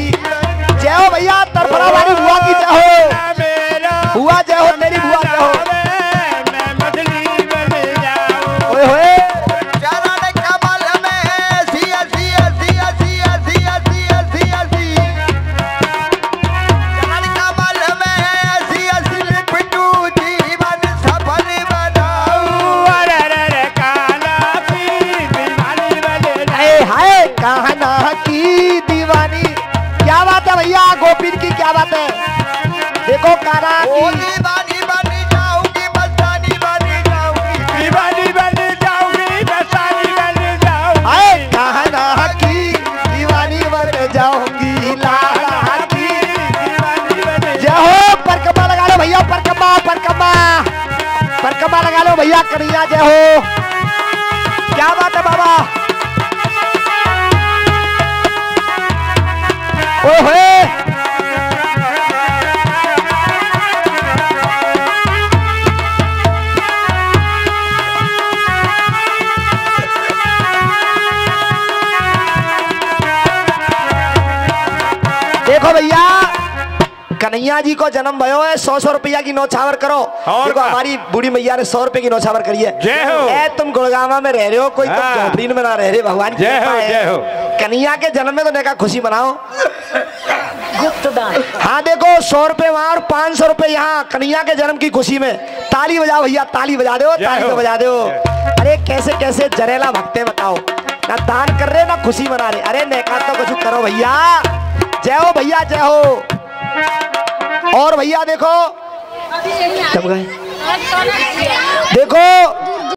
जय हो भैया, तरफड़ा वाली बुआ की जय हो। बुआ जय हो, तेरी बुआ जय हो। ओए होए चरण कमल में सिया सिया सिया सिया सिया सिया सिया सी। चरण कमल में सिया सिया पिटू जीवन सफल बनाऊं। हाय कहना की दीवानी। क्या बात है भैया, गोपीन की क्या बात है? देखो काना ओ की दीवानी बन जाऊंगी, मस्तानी बन जाऊंगी। दीवानी बन जाऊंगी, मस्तानी बन जाऊंगी। हाय कहना की दीवानी बन जाऊंगी, लाला की दीवानी बन जय हो। परकमा लगा लो भैया, परकमा परकमा परकमा लगा लो भैया, कन्हैया जय हो। क्या बात है बाबा? ओए होए देखो भैया, कन्हैया जी को जन्म भयो है, 100 रुपया की नौछावर करो। और देखो का? हमारी बूढ़ी मैया ने 100 रुपए की नौछावर करी है। जय हो। ए तुम गुड़गावा में रह रहे हो, कोई तुम हाँ। झोपड़ी में ना रह रहे, भगवान की जय हो, कृपा है। जय हो। कन्हैया के जन्म में तो देखा खुशी मनाओ। हाँ देखो 100 रुपए वहाँ और 500 रुपए यहाँ, कन्हैया के जन्म की खुशी में। ताली बजाओ भैया, ताली बजा दो, जय ताली हो। तो बजा दो। अरे कैसे कैसे जरेला भक्ते बताओ, ना दान कर रहे ना खुशी मना रहे। अरे नेका तो कुछ करो भैया। जय हो भैया, जय हो। और भैया देखो, देखो